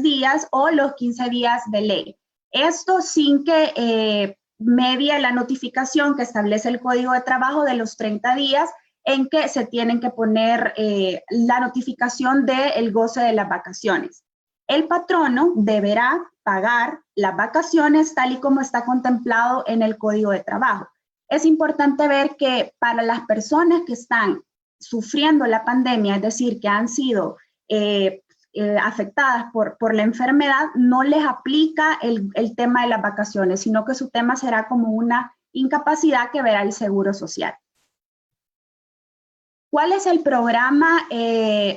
días o los 15 días de ley. Esto sin que medie la notificación que establece el Código de Trabajo de los 30 días en que se tienen que poner la notificación del goce de las vacaciones. El patrono deberá pagar las vacaciones tal y como está contemplado en el Código de Trabajo. Es importante ver que para las personas que están sufriendo la pandemia, es decir, que han sido afectadas por la enfermedad, no les aplica el tema de las vacaciones, sino que su tema será como una incapacidad que verá el Seguro Social. ¿Cuál es el programa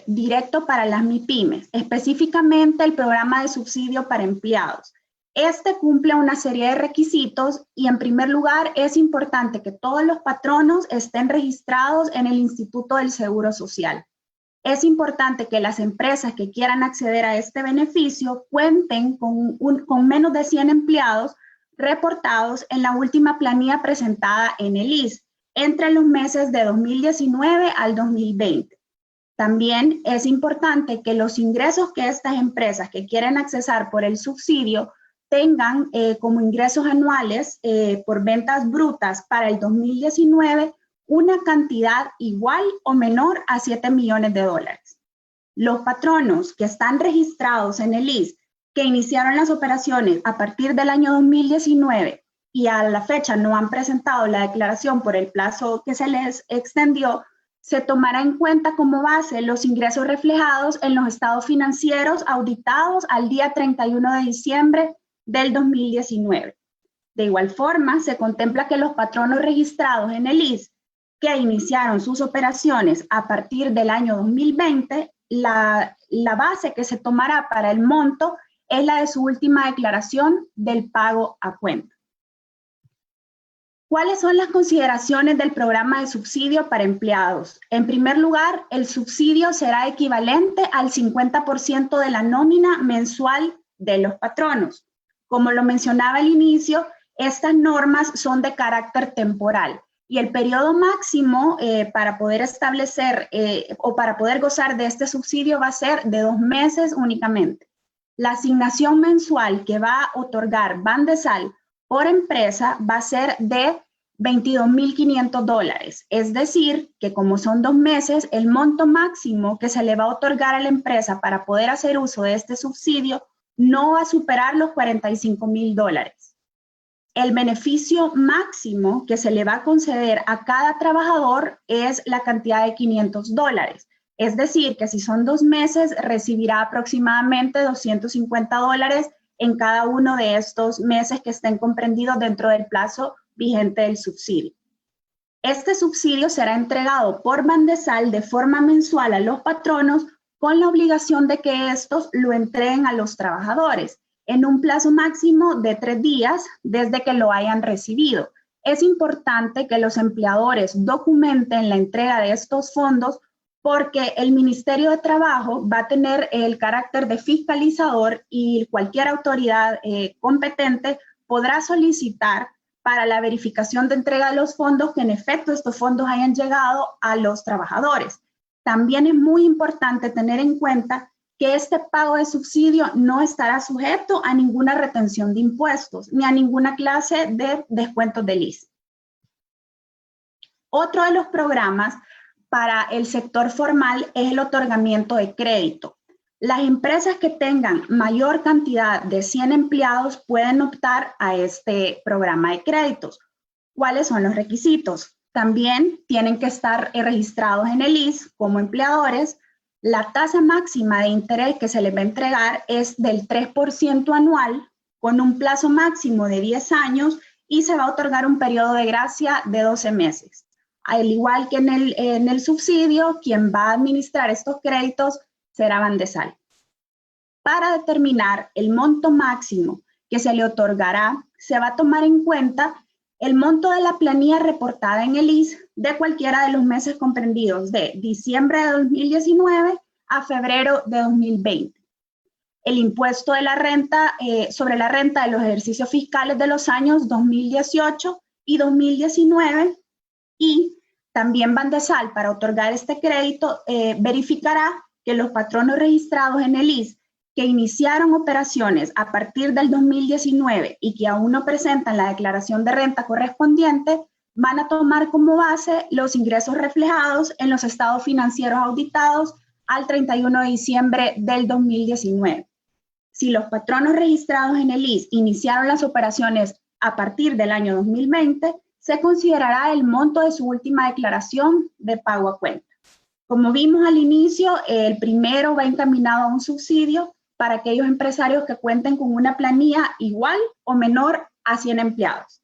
directo para las MIPYMES? Específicamente el programa de subsidio para empleados. Este cumple una serie de requisitos y en primer lugar es importante que todos los patronos estén registrados en el Instituto del Seguro Social. Es importante que las empresas que quieran acceder a este beneficio cuenten con menos de 100 empleados reportados en la última planilla presentada en el ISS entre los meses de 2019 al 2020. También es importante que los ingresos que estas empresas que quieren accesar por el subsidio tengan como ingresos anuales por ventas brutas para el 2019 una cantidad igual o menor a $7 millones. Los patronos que están registrados en el ISS, que iniciaron las operaciones a partir del año 2019 y a la fecha no han presentado la declaración por el plazo que se les extendió, se tomará en cuenta como base los ingresos reflejados en los estados financieros auditados al día 31 de diciembre del 2019. De igual forma, se contempla que los patronos registrados en el ISS que iniciaron sus operaciones a partir del año 2020, la base que se tomará para el monto es la de su última declaración del pago a cuenta. ¿Cuáles son las consideraciones del programa de subsidio para empleados? En primer lugar, el subsidio será equivalente al 50% de la nómina mensual de los patronos. Como lo mencionaba al inicio, estas normas son de carácter temporal y el periodo máximo para poder establecer o para poder gozar de este subsidio va a ser de 2 meses únicamente. La asignación mensual que va a otorgar Bandesal por empresa va a ser de $22,500. Es decir, que como son 2 meses, el monto máximo que se le va a otorgar a la empresa para poder hacer uso de este subsidio no va a superar los $45,000. El beneficio máximo que se le va a conceder a cada trabajador es la cantidad de $500. Es decir, que si son 2 meses, recibirá aproximadamente $250 en cada uno de estos meses que estén comprendidos dentro del plazo vigente del subsidio. Este subsidio será entregado por Bandesal de forma mensual a los patronos con la obligación de que estos lo entreguen a los trabajadores. en un plazo máximo de 3 días desde que lo hayan recibido. Es importante que los empleadores documenten la entrega de estos fondos porque el Ministerio de Trabajo va a tener el carácter de fiscalizador y cualquier autoridad competente podrá solicitar para la verificación de entrega de los fondos que en efecto estos fondos hayan llegado a los trabajadores. También es muy importante tener en cuenta que este pago de subsidio no estará sujeto a ninguna retención de impuestos ni a ninguna clase de descuentos del ISS. Otro de los programas para el sector formal es el otorgamiento de crédito. Las empresas que tengan mayor cantidad de 100 empleados pueden optar a este programa de créditos. ¿Cuáles son los requisitos? También tienen que estar registrados en el ISS como empleadores. La tasa máxima de interés que se les va a entregar es del 3% anual con un plazo máximo de 10 años y se va a otorgar un periodo de gracia de 12 meses. Al igual que en el subsidio, quien va a administrar estos créditos será Bandesal. Para determinar el monto máximo que se le otorgará, se va a tomar en cuenta el monto de la planilla reportada en el ISS de cualquiera de los meses comprendidos de diciembre de 2019 a febrero de 2020. El impuesto de la renta, sobre la renta de los ejercicios fiscales de los años 2018 y 2019 y también Bandesal para otorgar este crédito verificará que los patronos registrados en el ISS que iniciaron operaciones a partir del 2019 y que aún no presentan la declaración de renta correspondiente, van a tomar como base los ingresos reflejados en los estados financieros auditados al 31 de diciembre del 2019. Si los patronos registrados en el ISS iniciaron las operaciones a partir del año 2020, se considerará el monto de su última declaración de pago a cuenta. Como vimos al inicio, el primero va encaminado a un subsidio para aquellos empresarios que cuenten con una planilla igual o menor a 100 empleados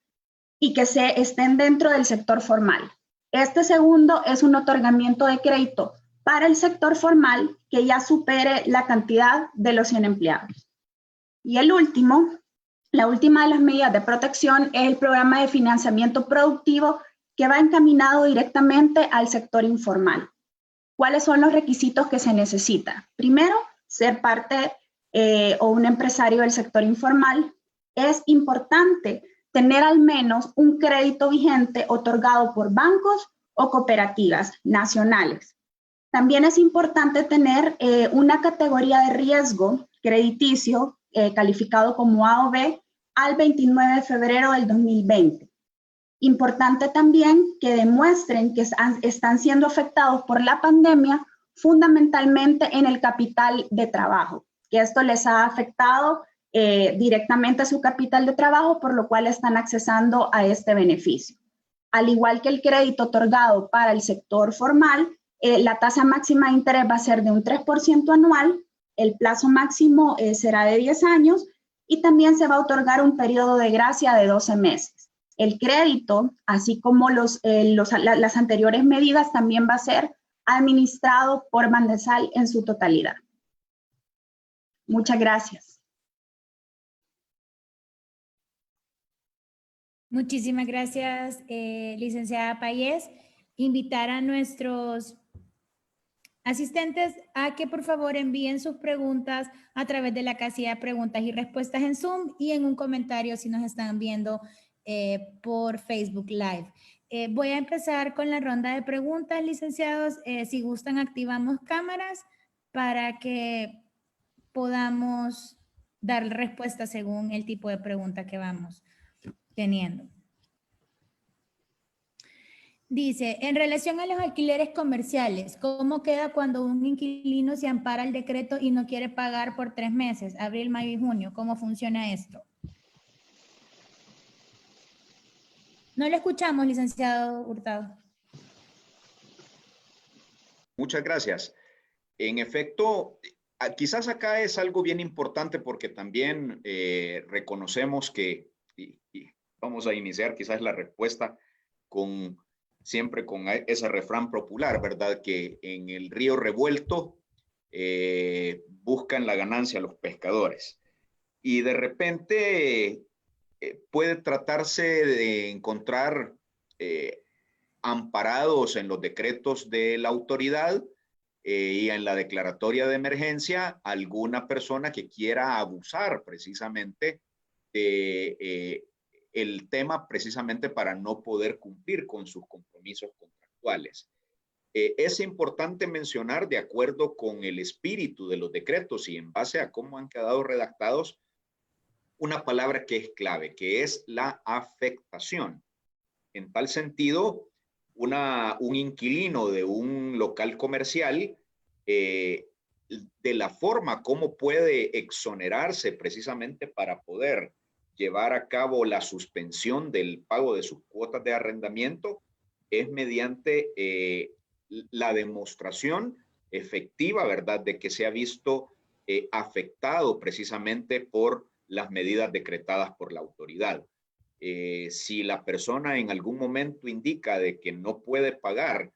y que estén dentro del sector formal. Este segundo es un otorgamiento de crédito para el sector formal que ya supere la cantidad de los 100 empleados. Y el último, la última de las medidas de protección es el programa de financiamiento productivo que va encaminado directamente al sector informal. ¿Cuáles son los requisitos que se necesitan? Primero, ser parte o un empresario del sector informal. Es importante tener al menos un crédito vigente otorgado por bancos o cooperativas nacionales. También es importante tener una categoría de riesgo crediticio calificado como A o B al 29 de febrero del 2020. Importante también que demuestren que están siendo afectados por la pandemia fundamentalmente en el capital de trabajo, que esto les ha afectado directamente a su capital de trabajo, por lo cual están accesando a este beneficio. Al igual que el crédito otorgado para el sector formal, la tasa máxima de interés va a ser de un 3% anual, el plazo máximo será de 10 años y también se va a otorgar un periodo de gracia de 12 meses. El crédito, así como las anteriores medidas, también va a ser administrado por Bandesal en su totalidad. Muchas gracias. Muchísimas gracias, licenciada Payés. Invitar a nuestros asistentes a que por favor envíen sus preguntas a través de la casilla de preguntas y respuestas en Zoom y en un comentario si nos están viendo por Facebook Live. Voy a empezar con la ronda de preguntas, licenciados. Si gustan, activamos cámaras para que podamos dar respuesta según el tipo de pregunta que vamos teniendo. Dice, en relación a los alquileres comerciales, ¿cómo queda cuando un inquilino se ampara el decreto y no quiere pagar por 3 meses, abril, mayo y junio? ¿Cómo funciona esto? No lo escuchamos, licenciado Hurtado. Muchas gracias. En efecto, quizás acá es algo bien importante porque también reconocemos que, y vamos a iniciar quizás la respuesta siempre con ese refrán popular, ¿verdad? Que en el río revuelto buscan la ganancia los pescadores. y de repente puede tratarse de encontrar amparados en los decretos de la autoridad y en la declaratoria de emergencia alguna persona que quiera abusar precisamente de el tema precisamente para no poder cumplir con sus compromisos contractuales. Es importante mencionar, de acuerdo con el espíritu de los decretos y en base a cómo han quedado redactados, una palabra que es clave, que es la afectación. En tal sentido, un inquilino de un local comercial, de la forma como puede exonerarse precisamente para poder llevar a cabo la suspensión del pago de sus cuotas de arrendamiento, es mediante la demostración efectiva, ¿verdad?, de que se ha visto afectado precisamente por las medidas decretadas por la autoridad. Si la persona en algún momento indica de que no puede pagar,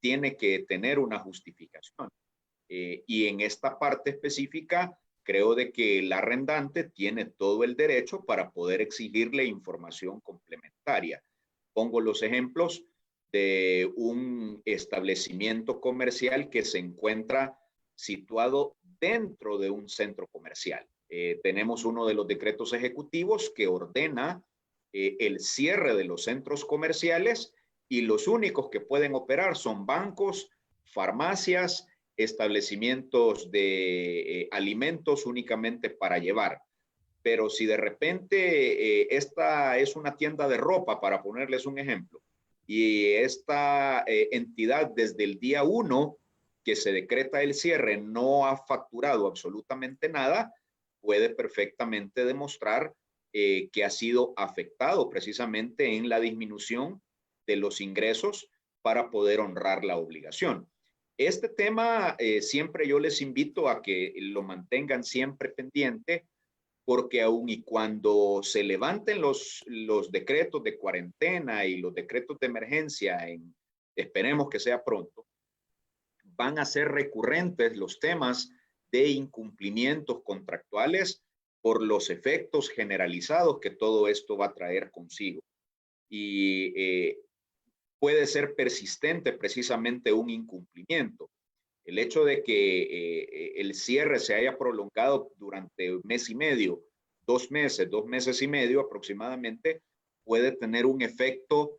tiene que tener una justificación. Y en esta parte específica, creo de que el arrendante tiene todo el derecho para poder exigirle información complementaria. Pongo los ejemplos de un establecimiento comercial que se encuentra situado dentro de un centro comercial. Tenemos uno de los decretos ejecutivos que ordena el cierre de los centros comerciales y los únicos que pueden operar son bancos, farmacias, establecimientos de alimentos únicamente para llevar. Pero si de repente esta es una tienda de ropa, para ponerles un ejemplo, y esta entidad desde el día 1 que se decreta el cierre no ha facturado absolutamente nada, puede perfectamente demostrar que ha sido afectado precisamente en la disminución de los ingresos para poder honrar la obligación. Este tema siempre yo les invito a que lo mantengan siempre pendiente, porque aun y cuando se levanten los decretos de cuarentena y los decretos de emergencia, esperemos que sea pronto, van a ser recurrentes los temas de incumplimientos contractuales por los efectos generalizados que todo esto va a traer consigo. Y puede ser persistente precisamente un incumplimiento. El hecho de que el cierre se haya prolongado durante un mes y medio, 2 meses y medio aproximadamente, puede tener un efecto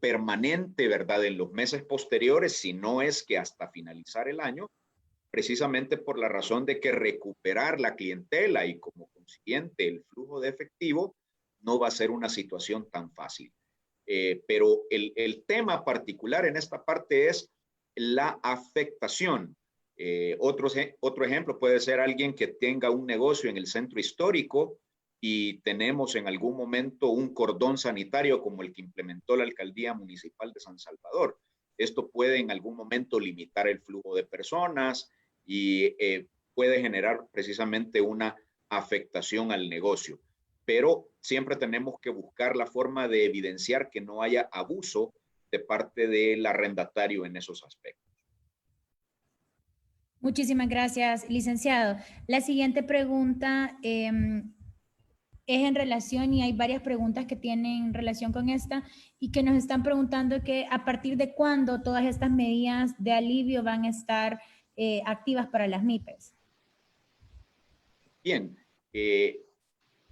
permanente, ¿verdad?, en los meses posteriores, si no es que hasta finalizar el año, precisamente por la razón de que recuperar la clientela y como consiguiente el flujo de efectivo no va a ser una situación tan fácil. Pero el tema particular en esta parte es la afectación. Otro ejemplo puede ser alguien que tenga un negocio en el centro histórico y tenemos en algún momento un cordón sanitario como el que implementó la Alcaldía Municipal de San Salvador. Esto puede en algún momento limitar el flujo de personas y puede generar precisamente una afectación al negocio. Pero siempre tenemos que buscar la forma de evidenciar que no haya abuso de parte del arrendatario en esos aspectos. Muchísimas gracias, licenciado. La siguiente pregunta es en relación, y hay varias preguntas que tienen relación con esta, y que nos están preguntando que a partir de cuándo todas estas medidas de alivio van a estar activas para las MIPES. Bien,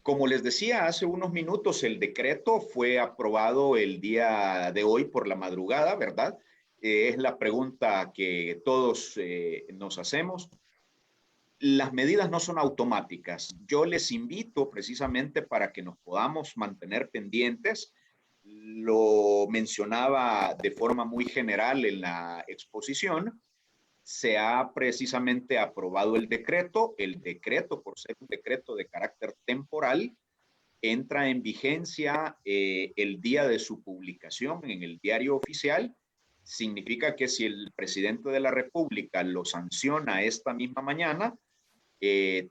como les decía hace unos minutos, el decreto fue aprobado el día de hoy por la madrugada, ¿verdad? Es la pregunta que todos nos hacemos. Las medidas no son automáticas. Yo les invito precisamente para que nos podamos mantener pendientes. Lo mencionaba de forma muy general en la exposición. Se ha precisamente aprobado el decreto. El decreto, por ser un decreto de carácter temporal, entra en vigencia el día de su publicación en el diario oficial. Significa que si el presidente de la República lo sanciona esta misma mañana,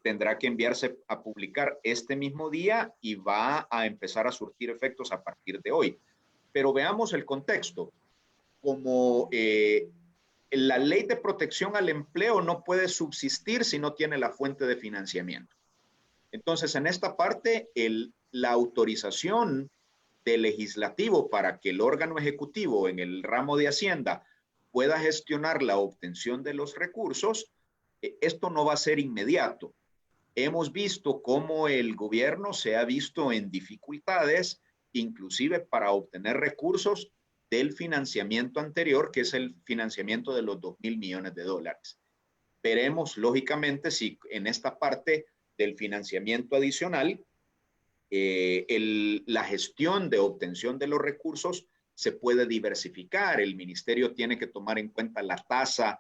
tendrá que enviarse a publicar este mismo día y va a empezar a surtir efectos a partir de hoy. Pero veamos el contexto. Como la ley de protección al empleo no puede subsistir si no tiene la fuente de financiamiento. Entonces, en esta parte, la autorización del legislativo para que el órgano ejecutivo en el ramo de Hacienda pueda gestionar la obtención de los recursos, esto no va a ser inmediato. Hemos visto cómo el gobierno se ha visto en dificultades, inclusive para obtener recursos del financiamiento anterior, que es el financiamiento de los 2.000 millones de dólares. Veremos, lógicamente, si en esta parte del financiamiento adicional, la gestión de obtención de los recursos se puede diversificar. El ministerio tiene que tomar en cuenta la tasa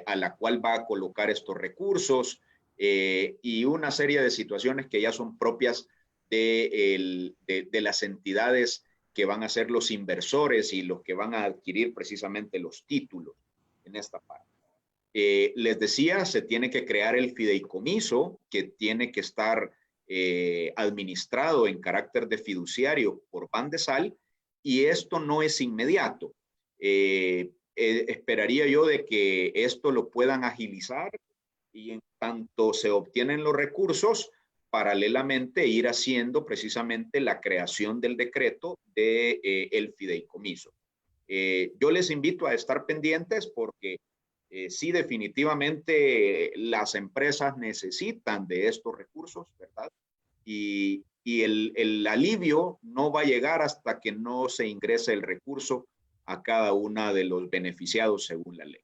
a la cual va a colocar estos recursos y una serie de situaciones que ya son propias de las entidades que van a ser los inversores y los que van a adquirir precisamente los títulos en esta parte. Les decía, se tiene que crear el fideicomiso que tiene que estar administrado en carácter de fiduciario por Bandesal, y esto no es inmediato. Esperaría yo de que esto lo puedan agilizar y en tanto se obtienen los recursos, paralelamente ir haciendo precisamente la creación del decreto de el fideicomiso. Yo les invito a estar pendientes porque sí, definitivamente las empresas necesitan de estos recursos, ¿verdad? Y el alivio no va a llegar hasta que no se ingrese el recurso a cada uno de los beneficiados según la ley.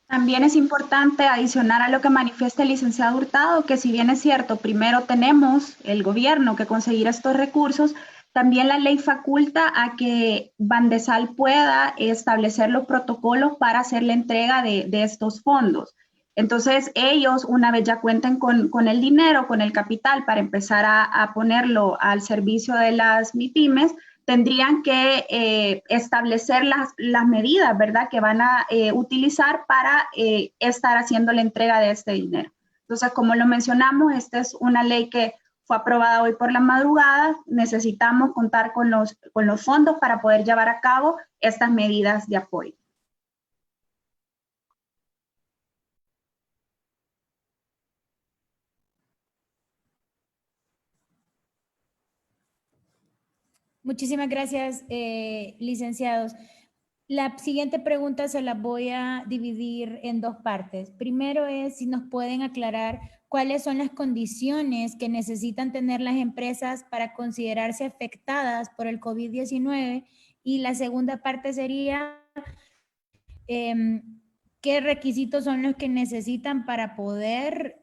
También es importante adicionar a lo que manifiesta el licenciado Hurtado, que si bien es cierto, primero tenemos el gobierno que conseguir estos recursos, también la ley faculta a que Bandesal pueda establecer los protocolos para hacer la entrega de estos fondos. Entonces, ellos, una vez ya cuenten con el dinero, con el capital para empezar a ponerlo al servicio de las MIPYMES, tendrían que establecer las medidas, ¿verdad?, que van a utilizar para estar haciendo la entrega de este dinero. Entonces, como lo mencionamos, esta es una ley que fue aprobada hoy por la madrugada. Necesitamos contar con los fondos para poder llevar a cabo estas medidas de apoyo. Muchísimas gracias, licenciados. La siguiente pregunta se la voy a dividir en dos partes. Primero es si nos pueden aclarar cuáles son las condiciones que necesitan tener las empresas para considerarse afectadas por el COVID-19. Y la segunda parte sería qué requisitos son los que necesitan para poder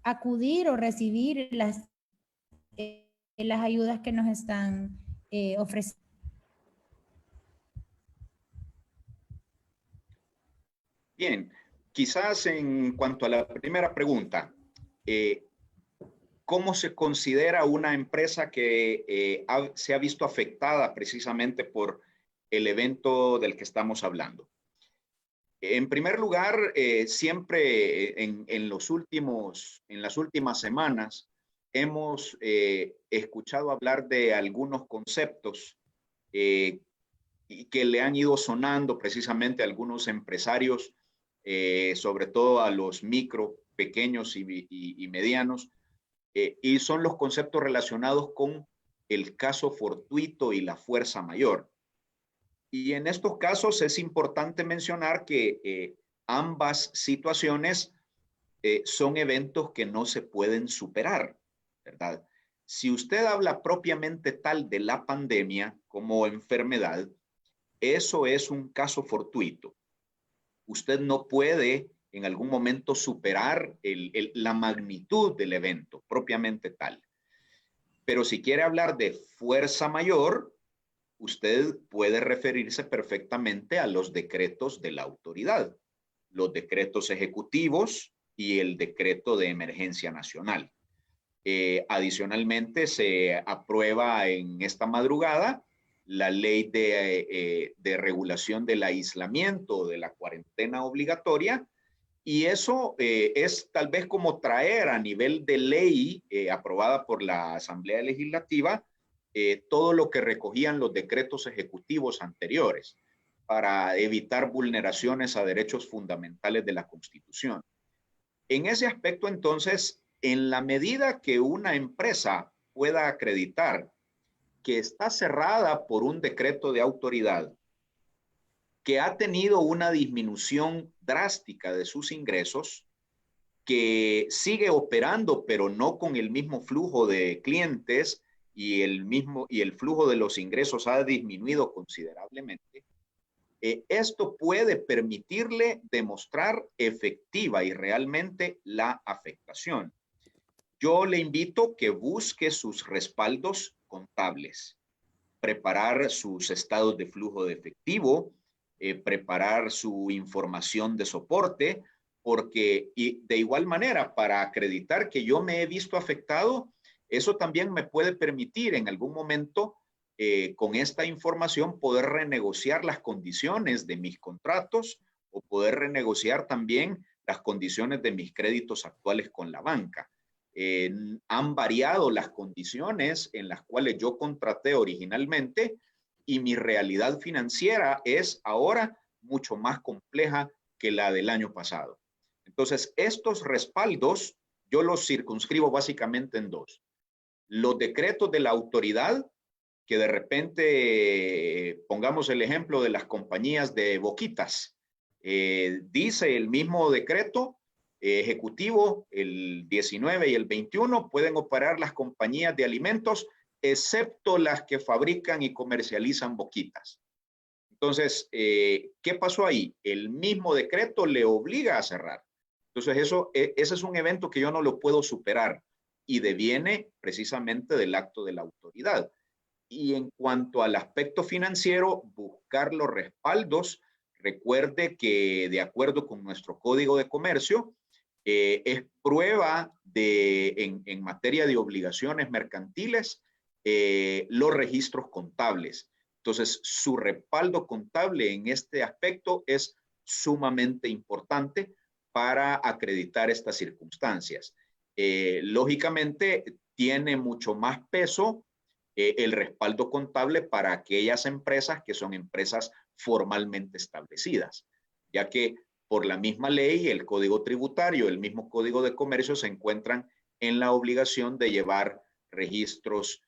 acudir o recibir las ayudas que nos están ofreciendo. Bien, quizás en cuanto a la primera pregunta, ¿cómo se considera una empresa que se ha visto afectada precisamente por el evento del que estamos hablando? En primer lugar, siempre en las últimas semanas hemos escuchado hablar de algunos conceptos y que le han ido sonando precisamente a algunos empresarios, sobre todo a los micro, pequeños y medianos, y son los conceptos relacionados con el caso fortuito y la fuerza mayor. Y en estos casos es importante mencionar que ambas situaciones son eventos que no se pueden superar, ¿verdad? Si usted habla propiamente tal de la pandemia como enfermedad, eso es un caso fortuito. Usted no puede en algún momento superar la magnitud del evento propiamente tal. Pero si quiere hablar de fuerza mayor, usted puede referirse perfectamente a los decretos de la autoridad, los decretos ejecutivos y el decreto de emergencia nacional. Adicionalmente, se aprueba en esta madrugada la ley de regulación del aislamiento, de la cuarentena obligatoria, y eso es tal vez como traer a nivel de ley aprobada por la Asamblea Legislativa todo lo que recogían los decretos ejecutivos anteriores. para evitar vulneraciones a derechos fundamentales de la Constitución. En ese aspecto, entonces, en la medida que una empresa pueda acreditar que está cerrada por un decreto de autoridad, que ha tenido una disminución drástica de sus ingresos, que sigue operando, pero no con el mismo flujo de clientes y el flujo de los ingresos ha disminuido considerablemente, esto puede permitirle demostrar efectiva y realmente la afectación. Yo le invito que busque sus respaldos contables, preparar sus estados de flujo de efectivo, preparar su información de soporte, porque y de igual manera, para acreditar que yo me he visto afectado, eso también me puede permitir en algún momento, con esta información, poder renegociar las condiciones de mis contratos o poder renegociar también las condiciones de mis créditos actuales con la banca. Han variado las condiciones en las cuales yo contraté originalmente y mi realidad financiera es ahora mucho más compleja que la del año pasado. Entonces, estos respaldos yo los circunscribo básicamente en dos. Los decretos de la autoridad, que de repente, pongamos el ejemplo de las compañías de boquitas, dice el mismo decreto ejecutivo, el 19 y el 21, pueden operar las compañías de alimentos, excepto las que fabrican y comercializan boquitas. Entonces, ¿qué pasó ahí? El mismo decreto le obliga a cerrar. Entonces, ese es un evento que yo no lo puedo superar y deviene precisamente del acto de la autoridad. Y en cuanto al aspecto financiero, buscar los respaldos. Recuerde que de acuerdo con nuestro Código de Comercio, es prueba en materia de obligaciones mercantiles los registros contables. Entonces, su respaldo contable en este aspecto es sumamente importante para acreditar estas circunstancias. Lógicamente, tiene mucho más peso el respaldo contable para aquellas empresas que son empresas formalmente establecidas, ya que por la misma ley, el Código Tributario, el mismo Código de Comercio se encuentran en la obligación de llevar registros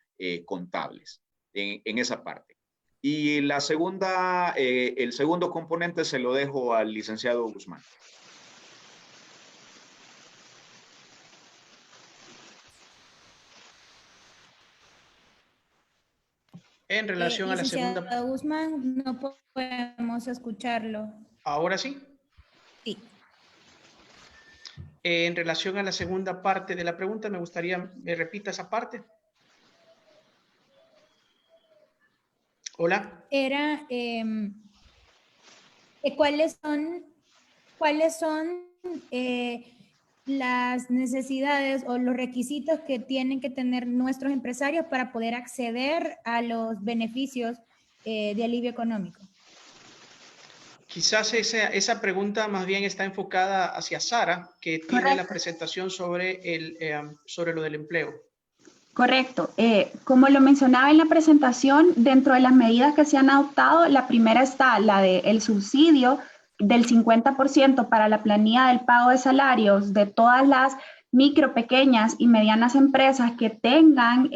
contables en esa parte. Y la segunda, el segundo componente se lo dejo al licenciado Guzmán. En relación a la segunda... Licenciado Guzmán, no podemos escucharlo. ¿Ahora sí? Sí. En relación a la segunda parte de la pregunta, me gustaría me repita esa parte. Hola. Era, ¿cuáles son las necesidades o los requisitos que tienen que tener nuestros empresarios para poder acceder a los beneficios de alivio económico? Quizás esa pregunta más bien está enfocada hacia Sara, que tiene Correcto. la presentación sobre lo del empleo. Correcto. Como lo mencionaba en la presentación, dentro de las medidas que se han adoptado, la primera está la del subsidio del 50% para la planilla del pago de salarios de todas las micro, pequeñas y medianas empresas que tengan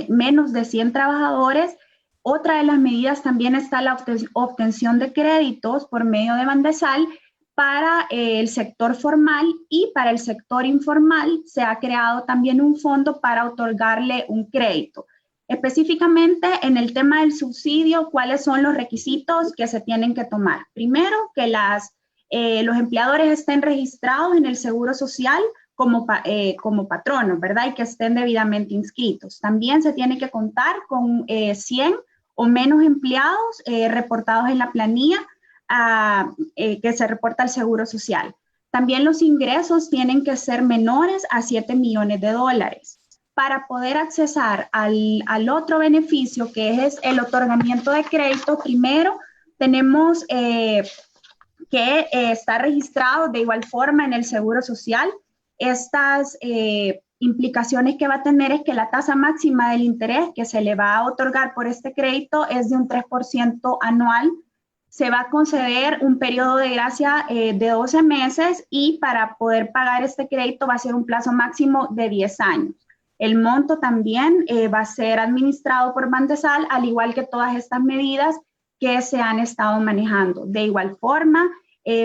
menos de 100 trabajadores. Otra de las medidas también está la obtención de créditos por medio de Bandesal para el sector formal, y para el sector informal se ha creado también un fondo para otorgarle un crédito. Específicamente en el tema del subsidio, ¿cuáles son los requisitos que se tienen que tomar? Primero, que los empleadores estén registrados en el Seguro Social como patronos, ¿verdad? Y que estén debidamente inscritos. También se tiene que contar con 100 o menos empleados reportados en la planilla que se reporta al Seguro Social. También los ingresos tienen que ser menores a $7 millones. Para poder accesar al otro beneficio, que es el otorgamiento de crédito, primero tenemos que estar registrados de igual forma en el Seguro Social. Estas implicaciones que va a tener es que la tasa máxima del interés que se le va a otorgar por este crédito es de un 3% anual se va a conceder un periodo de gracia de 12 meses y para poder pagar este crédito va a ser un plazo máximo de 10 años. El monto también va a ser administrado por Bandesal, al igual que todas estas medidas que se han estado manejando. De igual forma,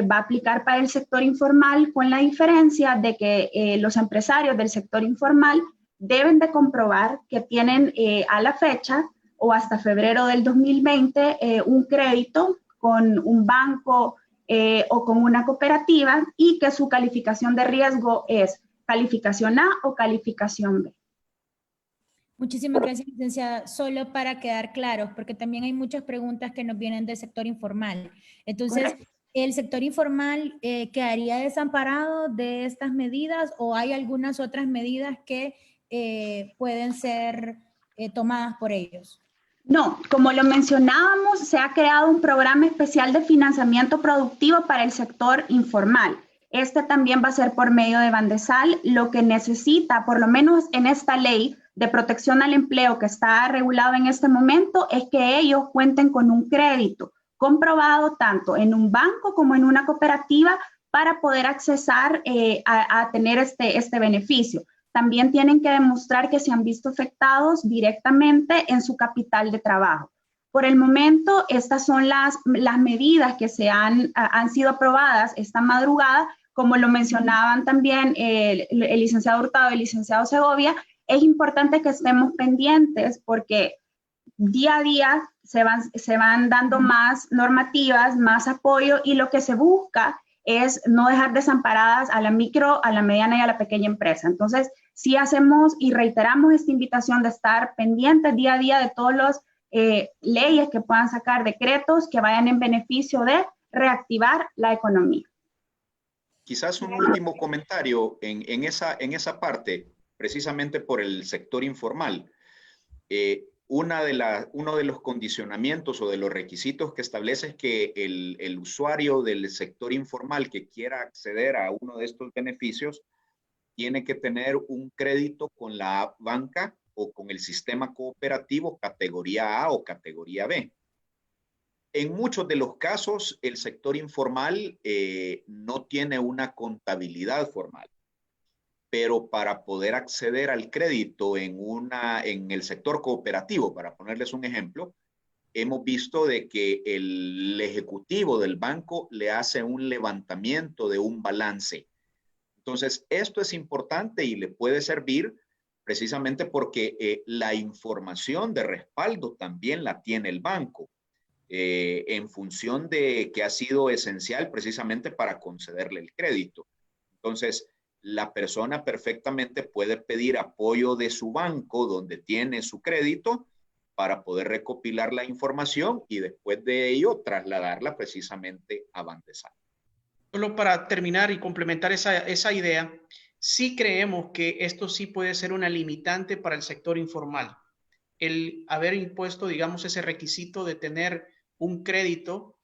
va a aplicar para el sector informal con la diferencia de que los empresarios del sector informal deben de comprobar que tienen a la fecha o hasta febrero del 2020 un crédito con un banco o con una cooperativa y que su calificación de riesgo es calificación A o calificación B. Muchísimas gracias, licenciada. Solo para quedar claros, porque también hay muchas preguntas que nos vienen del sector informal. Entonces, Correcto. ¿el sector informal quedaría desamparado de estas medidas o hay algunas otras medidas que pueden ser tomadas por ellos? No, como lo mencionábamos, se ha creado un programa especial de financiamiento productivo para el sector informal. Este también va a ser por medio de Bandesal. Lo que necesita, por lo menos en esta ley de protección al empleo que está regulado en este momento, es que ellos cuenten con un crédito comprobado tanto en un banco como en una cooperativa para poder accesar a tener este beneficio. También tienen que demostrar que se han visto afectados directamente en su capital de trabajo. Por el momento, estas son las medidas que han sido aprobadas esta madrugada, como lo mencionaban también el licenciado Hurtado y el licenciado Segovia. Es importante que estemos pendientes porque día a día se van dando más normativas, más apoyo y lo que se busca es no dejar desamparadas a la micro, a la mediana y a la pequeña empresa. Entonces, sí hacemos y reiteramos esta invitación de estar pendientes día a día de todas las leyes que puedan sacar, decretos que vayan en beneficio de reactivar la economía. Quizás un último comentario en esa parte, precisamente por el sector informal. Uno de los condicionamientos o de los requisitos que establece es que el usuario del sector informal que quiera acceder a uno de estos beneficios tiene que tener un crédito con la banca o con el sistema cooperativo categoría A o categoría B. En muchos de los casos, el sector informal no tiene una contabilidad formal. Pero para poder acceder al crédito en el sector cooperativo, para ponerles un ejemplo, hemos visto de que el ejecutivo del banco le hace un levantamiento de un balance. Entonces, esto es importante y le puede servir precisamente porque la información de respaldo también la tiene el banco, en función de que ha sido esencial precisamente para concederle el crédito. Entonces, la persona perfectamente puede pedir apoyo de su banco donde tiene su crédito para poder recopilar la información y después de ello trasladarla precisamente a Bandesal. Solo para terminar y complementar esa idea, sí creemos que esto sí puede ser una limitante para el sector informal. El haber impuesto, digamos, ese requisito de tener un crédito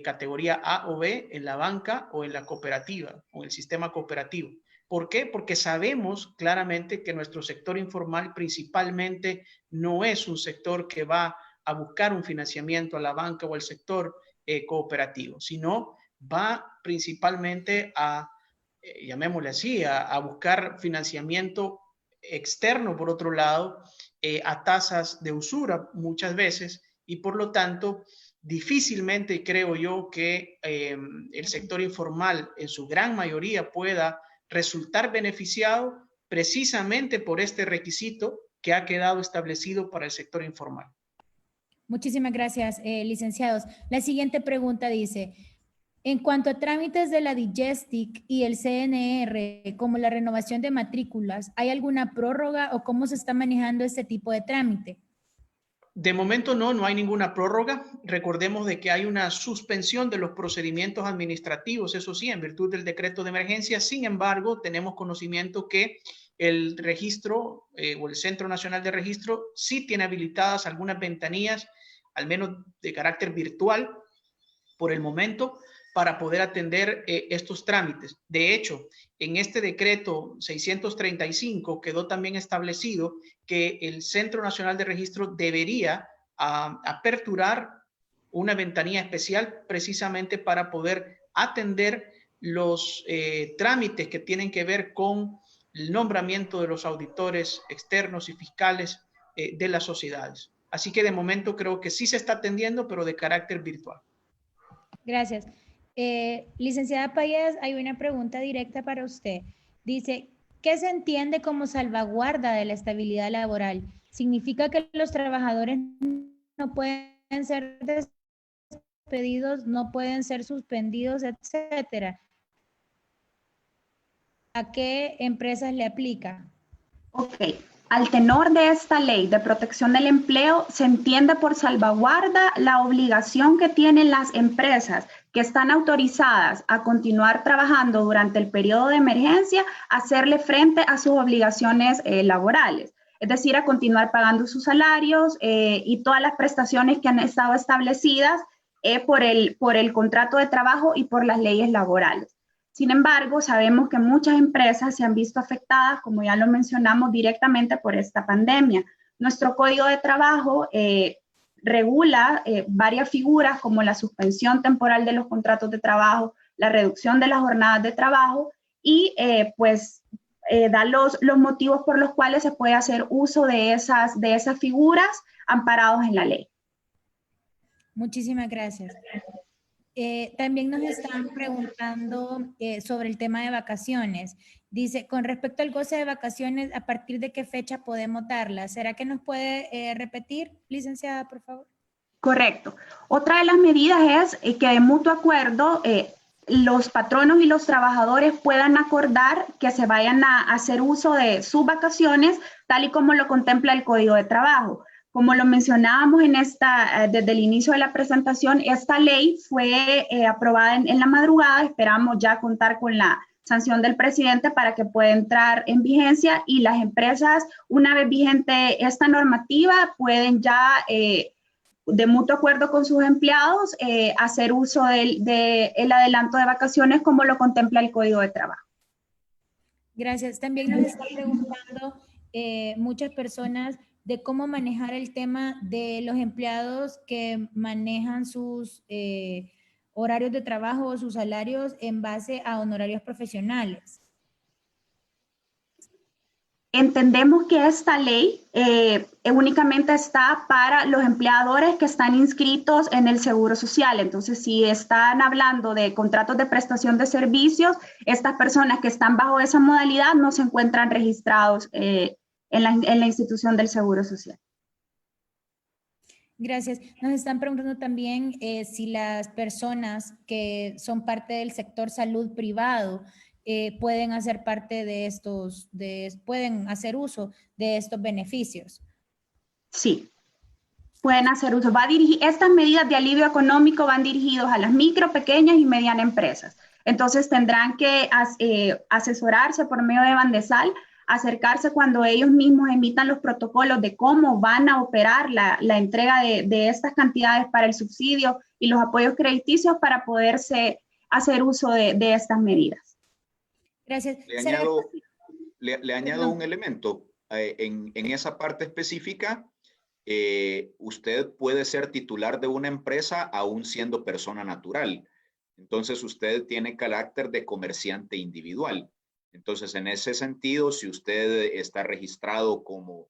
categoría A o B en la banca o en la cooperativa o en el sistema cooperativo. ¿Por qué? Porque sabemos claramente que nuestro sector informal principalmente no es un sector que va a buscar un financiamiento a la banca o al sector cooperativo, sino va principalmente a, llamémosle así, a buscar financiamiento externo, por otro lado, a tasas de usura muchas veces, y por lo tanto, difícilmente creo yo que el sector informal en su gran mayoría pueda resultar beneficiado precisamente por este requisito que ha quedado establecido para el sector informal. Muchísimas gracias, licenciados. La siguiente pregunta dice, en cuanto a trámites de la DIGESTIC y el CNR, como la renovación de matrículas, ¿hay alguna prórroga o cómo se está manejando este tipo de trámite? De momento no hay ninguna prórroga. Recordemos de que hay una suspensión de los procedimientos administrativos, eso sí, en virtud del decreto de emergencia. Sin embargo, tenemos conocimiento que el registro o el Centro Nacional de Registro sí tiene habilitadas algunas ventanillas, al menos de carácter virtual, por el momento, para poder atender estos trámites. De hecho, en este decreto 635 quedó también establecido que el Centro Nacional de Registro debería aperturar una ventanilla especial precisamente para poder atender los trámites que tienen que ver con el nombramiento de los auditores externos y fiscales de las sociedades. Así que de momento creo que sí se está atendiendo, pero de carácter virtual. Gracias. Licenciada Payés, hay una pregunta directa para usted. Dice, ¿qué se entiende como salvaguarda de la estabilidad laboral? ¿Significa que los trabajadores no pueden ser despedidos, no pueden ser suspendidos, etcétera? ¿A qué empresas le aplica? Ok, al tenor de esta ley de protección del empleo, se entiende por salvaguarda la obligación que tienen las empresas que están autorizadas a continuar trabajando durante el periodo de emergencia, a hacerle frente a sus obligaciones laborales. Es decir, a continuar pagando sus salarios y todas las prestaciones que han estado establecidas por el contrato de trabajo y por las leyes laborales. Sin embargo, sabemos que muchas empresas se han visto afectadas, como ya lo mencionamos, directamente por esta pandemia. Nuestro Código de Trabajo regula varias figuras como la suspensión temporal de los contratos de trabajo, la reducción de las jornadas de trabajo y da los motivos por los cuales se puede hacer uso de esas figuras amparados en la ley. Muchísimas gracias. También nos están preguntando sobre el tema de vacaciones. Dice, con respecto al goce de vacaciones, ¿a partir de qué fecha podemos darlas? ¿Será que nos puede repetir, licenciada, por favor? Correcto. Otra de las medidas es que de mutuo acuerdo los patronos y los trabajadores puedan acordar que se vayan a hacer uso de sus vacaciones tal y como lo contempla el Código de Trabajo. Como lo mencionábamos desde el inicio de la presentación, esta ley fue aprobada en la madrugada. Esperamos ya contar con la sanción del presidente para que pueda entrar en vigencia y las empresas, una vez vigente esta normativa, pueden ya, de mutuo acuerdo con sus empleados, hacer uso del adelanto de vacaciones como lo contempla el Código de Trabajo. Gracias. También nos están preguntando muchas personas de cómo manejar el tema de los empleados que manejan sus horarios de trabajo o sus salarios en base a honorarios profesionales. Entendemos que esta ley únicamente está para los empleadores que están inscritos en el Seguro Social. Entonces, si están hablando de contratos de prestación de servicios, estas personas que están bajo esa modalidad no se encuentran registrados en la institución del Seguro Social. Gracias. Nos están preguntando también si las personas que son parte del sector salud privado pueden hacer parte de pueden hacer uso de estos beneficios. Sí, pueden hacer uso. Estas medidas de alivio económico van dirigidos a las micro, pequeñas y medianas empresas. Entonces tendrán que asesorarse por medio de Bandesal, acercarse cuando ellos mismos emitan los protocolos de cómo van a operar la entrega de estas cantidades para el subsidio y los apoyos crediticios para poderse hacer uso de estas medidas. Gracias. Le añado un elemento. En esa parte específica, usted puede ser titular de una empresa aún siendo persona natural. Entonces, usted tiene carácter de comerciante individual. Entonces, en ese sentido, si usted está registrado como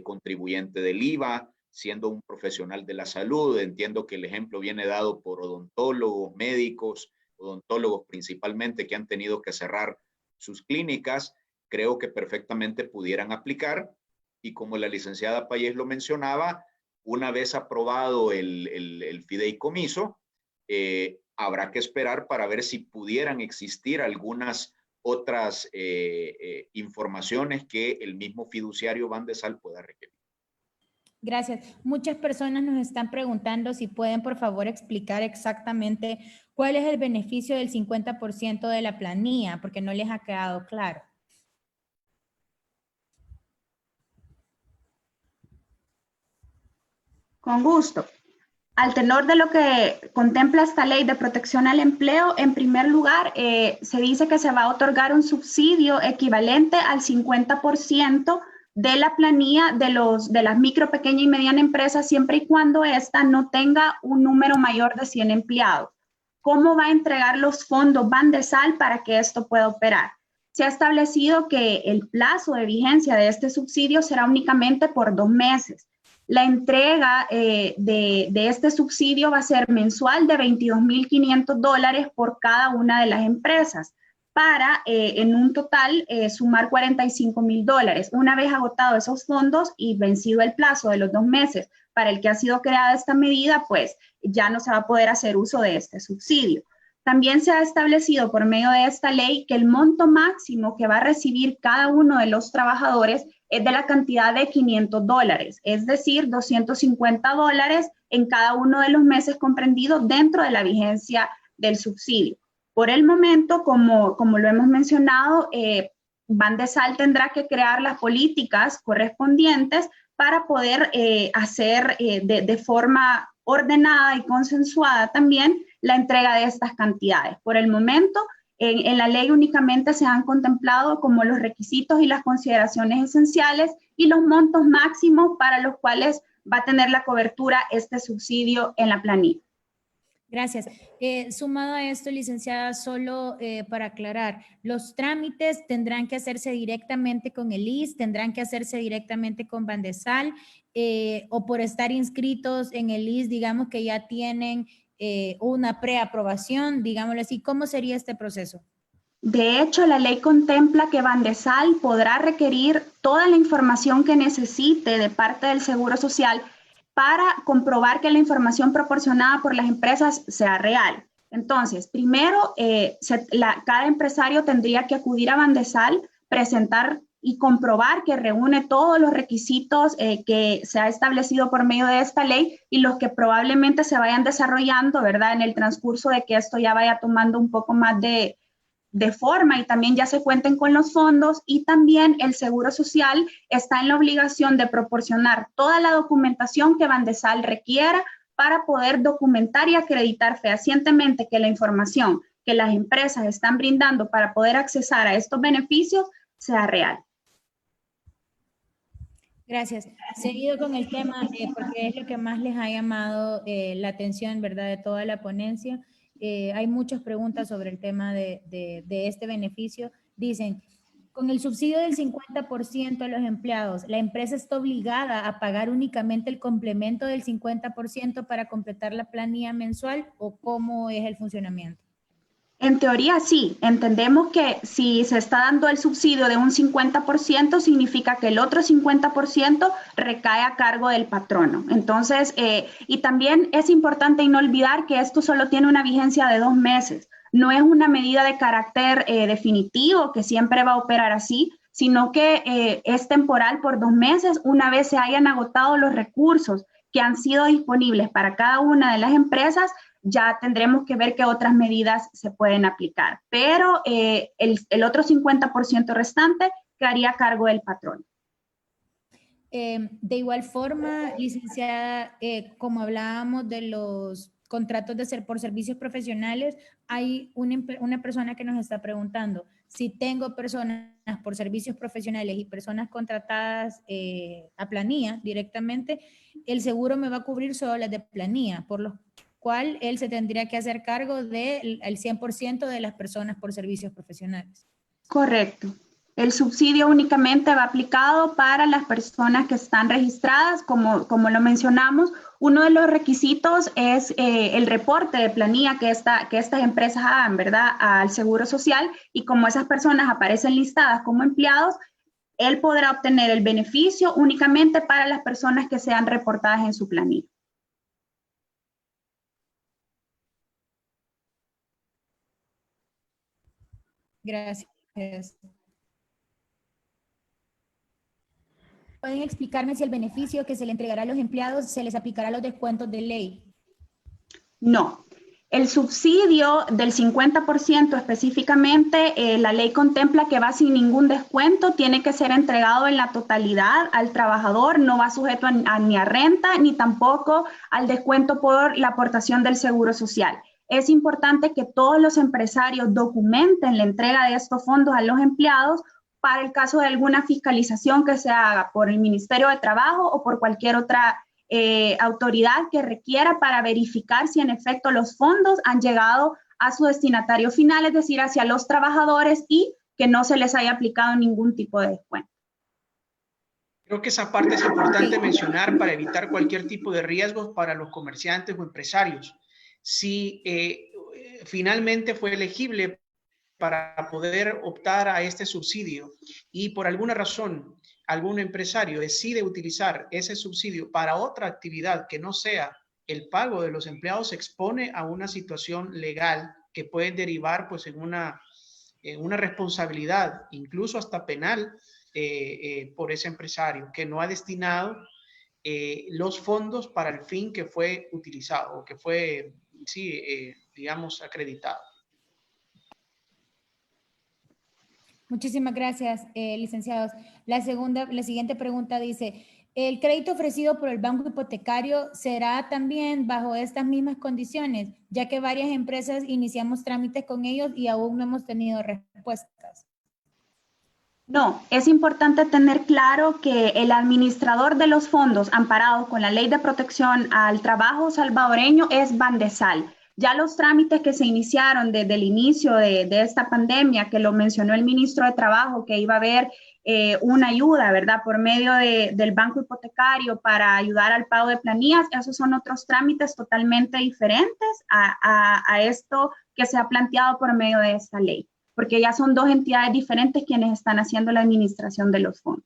contribuyente del IVA, siendo un profesional de la salud, entiendo que el ejemplo viene dado por odontólogos, médicos, odontólogos principalmente que han tenido que cerrar sus clínicas, creo que perfectamente pudieran aplicar. Y como la licenciada Payés lo mencionaba, una vez aprobado el fideicomiso, habrá que esperar para ver si pudieran existir algunas otras informaciones que el mismo fiduciario Bandesal pueda requerir. Gracias. Muchas personas nos están preguntando si pueden, por favor, explicar exactamente cuál es el beneficio del 50% de la planilla, porque no les ha quedado claro. Con gusto. Al tenor de lo que contempla esta ley de protección al empleo, en primer lugar, se dice que se va a otorgar un subsidio equivalente al 50% de la planilla de las micro, pequeña y mediana empresas, siempre y cuando ésta no tenga un número mayor de 100 empleados. ¿Cómo va a entregar los fondos Bandesal para que esto pueda operar? Se ha establecido que el plazo de vigencia de este subsidio será únicamente por 2 meses. La entrega de este subsidio va a ser mensual de $22,500 por cada una de las empresas, para en un total sumar $45,000. Una vez agotados esos fondos y vencido el plazo de los 2 meses para el que ha sido creada esta medida, pues ya no se va a poder hacer uso de este subsidio. También se ha establecido por medio de esta ley que el monto máximo que va a recibir cada uno de los trabajadores es de la cantidad de $500, es decir, $250 en cada uno de los meses comprendidos dentro de la vigencia del subsidio. Por el momento, como lo hemos mencionado, Bandesal tendrá que crear las políticas correspondientes para poder hacer de forma ordenada y consensuada también la entrega de estas cantidades. Por el momento, en la ley únicamente se han contemplado como los requisitos y las consideraciones esenciales y los montos máximos para los cuales va a tener la cobertura este subsidio en la planilla. Gracias. Sumado a esto, licenciada, solo para aclarar, los trámites tendrán que hacerse directamente con el IS, tendrán que hacerse directamente con Bandesal, o por estar inscritos en el IS, digamos que ya tienen una preaprobación, digámoslo así. ¿Cómo sería este proceso? De hecho, la ley contempla que Bandesal podrá requerir toda la información que necesite de parte del Seguro Social para comprobar que la información proporcionada por las empresas sea real. Entonces, primero, cada empresario tendría que acudir a Bandesal, presentar y comprobar que reúne todos los requisitos que se ha establecido por medio de esta ley y los que probablemente se vayan desarrollando, ¿verdad?, en el transcurso de que esto ya vaya tomando un poco más de forma y también ya se cuenten con los fondos, y también el Seguro Social está en la obligación de proporcionar toda la documentación que Bandesal requiera para poder documentar y acreditar fehacientemente que la información que las empresas están brindando para poder accesar a estos beneficios sea real. Gracias. Seguido con el tema, porque es lo que más les ha llamado la atención, ¿verdad?, de toda la ponencia. Hay muchas preguntas sobre el tema de este beneficio. Dicen, con el subsidio del 50% a los empleados, ¿la empresa está obligada a pagar únicamente el complemento del 50% para completar la planilla mensual, o cómo es el funcionamiento? En teoría sí, entendemos que si se está dando el subsidio de un 50%, significa que el otro 50% recae a cargo del patrono. Entonces, y también es importante no olvidar que esto solo tiene una vigencia de 2 meses. No es una medida de carácter definitivo que siempre va a operar así, sino que es temporal por 2 meses una vez se hayan agotado los recursos que han sido disponibles para cada una de las empresas. Ya tendremos que ver qué otras medidas se pueden aplicar. Pero el otro 50% restante quedaría a cargo del patrón. De igual forma, licenciada, como hablábamos de los contratos por servicios profesionales, hay una persona que nos está preguntando, si tengo personas por servicios profesionales y personas contratadas a planilla directamente, el seguro me va a cubrir solo las de planilla, por lo cual él se tendría que hacer cargo del 100% de las personas por servicios profesionales. Correcto. El subsidio únicamente va aplicado para las personas que están registradas, como lo mencionamos. Uno de los requisitos es el reporte de planilla que estas empresas hagan, ¿verdad?, al Seguro Social, y como esas personas aparecen listadas como empleados, él podrá obtener el beneficio únicamente para las personas que sean reportadas en su planilla. Gracias. ¿Pueden explicarme si el beneficio que se le entregará a los empleados se les aplicará a los descuentos de ley? No. El subsidio del 50% específicamente, la ley contempla que va sin ningún descuento, tiene que ser entregado en la totalidad al trabajador, no va sujeto ni a renta, ni tampoco al descuento por la aportación del Seguro Social. Es importante que todos los empresarios documenten la entrega de estos fondos a los empleados, para el caso de alguna fiscalización que se haga por el Ministerio de Trabajo o por cualquier otra autoridad que requiera para verificar si en efecto los fondos han llegado a su destinatario final, es decir, hacia los trabajadores, y que no se les haya aplicado ningún tipo de descuento. Creo que esa parte es importante mencionar para evitar cualquier tipo de riesgos para los comerciantes o empresarios. Si finalmente fue elegible para poder optar a este subsidio y por alguna razón algún empresario decide utilizar ese subsidio para otra actividad que no sea el pago de los empleados, se expone a una situación legal que puede derivar pues en una responsabilidad, incluso hasta penal, por ese empresario que no ha destinado los fondos para el fin que fue utilizado o que fue, digamos, acreditado. Muchísimas gracias, licenciados. La siguiente pregunta dice, ¿el crédito ofrecido por el banco hipotecario será también bajo estas mismas condiciones, ya que varias empresas iniciamos trámites con ellos y aún no hemos tenido respuestas? No, es importante tener claro que el administrador de los fondos amparados con la Ley de Protección al Trabajo salvadoreño es Bandesal. Ya los trámites que se iniciaron desde el inicio de esta pandemia, que lo mencionó el ministro de Trabajo, que iba a haber una ayuda, ¿verdad?, por medio del banco hipotecario para ayudar al pago de planillas, esos son otros trámites totalmente diferentes a esto que se ha planteado por medio de esta ley, porque ya son dos entidades diferentes quienes están haciendo la administración de los fondos.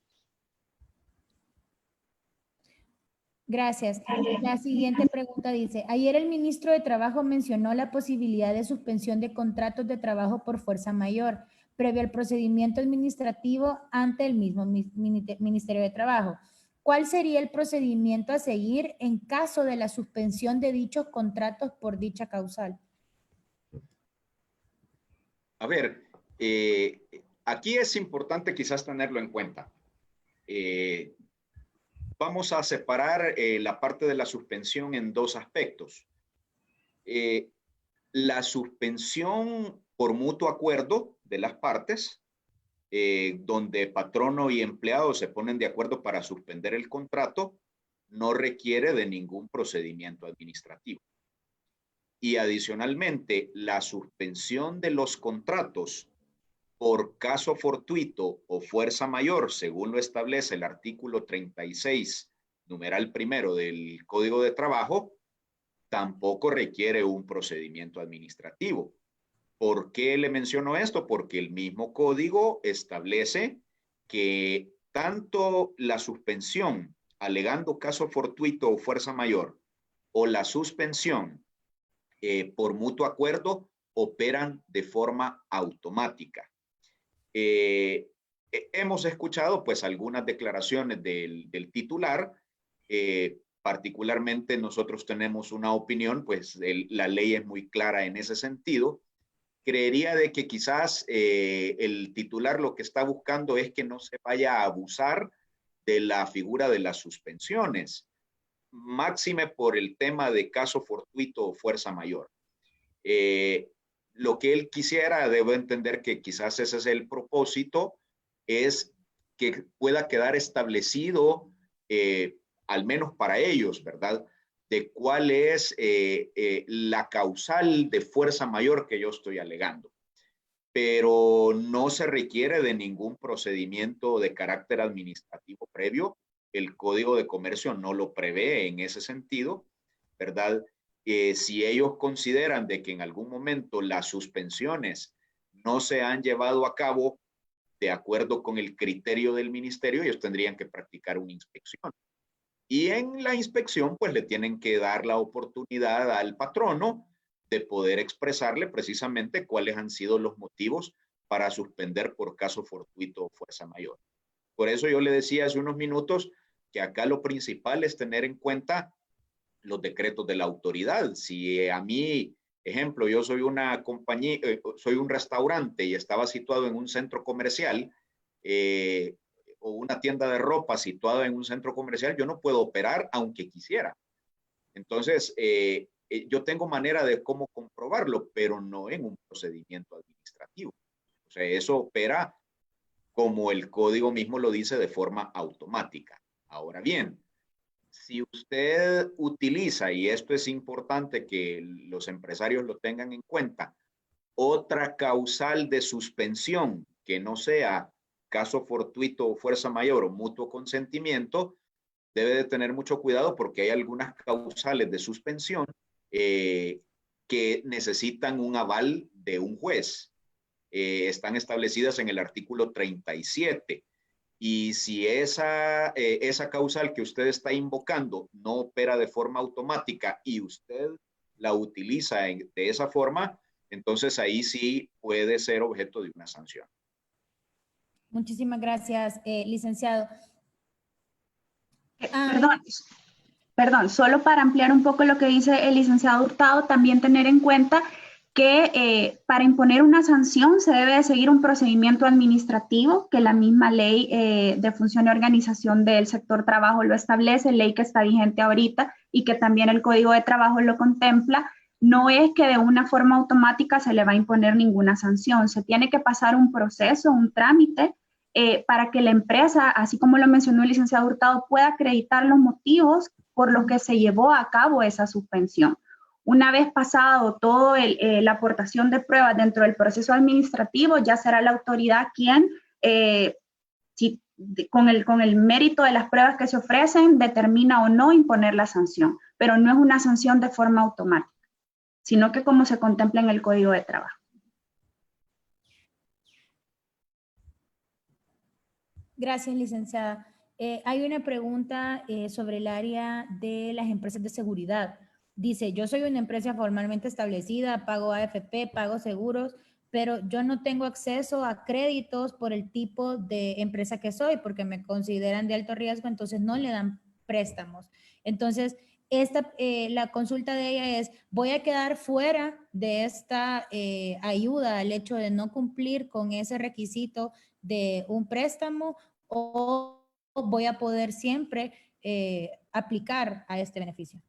Gracias. La siguiente pregunta dice, ayer el ministro de Trabajo mencionó la posibilidad de suspensión de contratos de trabajo por fuerza mayor, previo al procedimiento administrativo ante el mismo Ministerio de Trabajo. ¿Cuál sería el procedimiento a seguir en caso de la suspensión de dichos contratos por dicha causal? A ver, aquí es importante quizás tenerlo en cuenta. Vamos a separar la parte de la suspensión en dos aspectos. La suspensión por mutuo acuerdo de las partes, donde patrono y empleado se ponen de acuerdo para suspender el contrato, no requiere de ningún procedimiento administrativo. Y adicionalmente, la suspensión de los contratos por caso fortuito o fuerza mayor, según lo establece el artículo 36, numeral primero del Código de Trabajo, tampoco requiere un procedimiento administrativo. ¿Por qué le menciono esto? Porque el mismo código establece que tanto la suspensión alegando caso fortuito o fuerza mayor o la suspensión por mutuo acuerdo operan de forma automática. Hemos escuchado pues algunas declaraciones del titular, particularmente nosotros tenemos una opinión, pues la ley es muy clara en ese sentido. Creería de que quizás el titular lo que está buscando es que no se vaya a abusar de la figura de las suspensiones, máxime por el tema de caso fortuito o fuerza mayor. Lo que él quisiera, debo entender que quizás ese es el propósito, es que pueda quedar establecido, al menos para ellos, ¿verdad?, de cuál es la causal de fuerza mayor que yo estoy alegando. Pero no se requiere de ningún procedimiento de carácter administrativo previo. El Código de Comercio no lo prevé en ese sentido, ¿verdad? Si ellos consideran de que en algún momento las suspensiones no se han llevado a cabo de acuerdo con el criterio del ministerio, ellos tendrían que practicar una inspección. Y en la inspección, pues le tienen que dar la oportunidad al patrono de poder expresarle precisamente cuáles han sido los motivos para suspender por caso fortuito o fuerza mayor. Por eso yo le decía hace unos minutos que acá lo principal es tener en cuenta los decretos de la autoridad. Si a mí, ejemplo, yo soy una compañía, soy un restaurante y estaba situado en un centro comercial, o una tienda de ropa situada en un centro comercial, yo no puedo operar aunque quisiera. Entonces, yo tengo manera de cómo comprobarlo, pero no en un procedimiento administrativo. O sea, eso opera como el código mismo lo dice, de forma automática. Ahora bien, si usted utiliza, y esto es importante que los empresarios lo tengan en cuenta, otra causal de suspensión que no sea caso fortuito o fuerza mayor o mutuo consentimiento, debe de tener mucho cuidado porque hay algunas causales de suspensión que necesitan un aval de un juez. Están establecidas en el artículo 37. Y si esa causal que usted está invocando no opera de forma automática y usted la utiliza de esa forma, entonces ahí sí puede ser objeto de una sanción. Muchísimas gracias, licenciado. Perdón, solo para ampliar un poco lo que dice el licenciado Hurtado, también tener en cuenta que para imponer una sanción se debe de seguir un procedimiento administrativo que la misma ley de función y organización del sector trabajo lo establece, ley que está vigente ahorita y que también el Código de Trabajo lo contempla. No es que de una forma automática se le va a imponer ninguna sanción, se tiene que pasar un proceso, un trámite, para que la empresa, así como lo mencionó el licenciado Hurtado, pueda acreditar los motivos por los que se llevó a cabo esa suspensión. Una vez pasado toda la aportación de pruebas dentro del proceso administrativo, ya será la autoridad quien, con el mérito de las pruebas que se ofrecen, determina o no imponer la sanción, pero no es una sanción de forma automática, sino que como se contempla en el Código de Trabajo. Gracias, licenciada. Hay una pregunta sobre el área de las empresas de seguridad. Dice, yo soy una empresa formalmente establecida, pago AFP, pago seguros, pero yo no tengo acceso a créditos por el tipo de empresa que soy, porque me consideran de alto riesgo, entonces no le dan préstamos. Entonces, la consulta de ella es, ¿voy a quedar fuera de esta ayuda al hecho de no cumplir con ese requisito de un préstamo o voy a poder siempre aplicar a este beneficio?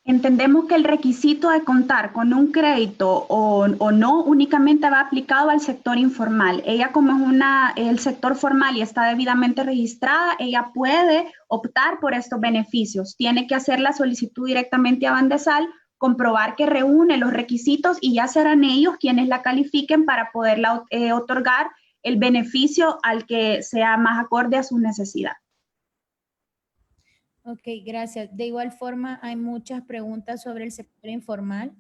Entendemos que el requisito de contar con un crédito o no únicamente va aplicado al sector informal. Ella, como es el sector formal y está debidamente registrada, ella puede optar por estos beneficios. Tiene que hacer la solicitud directamente a Bandesal, comprobar que reúne los requisitos y ya serán ellos quienes la califiquen para poderla otorgar el beneficio al que sea más acorde a su necesidad. Ok, gracias. De igual forma, hay muchas preguntas sobre el sector informal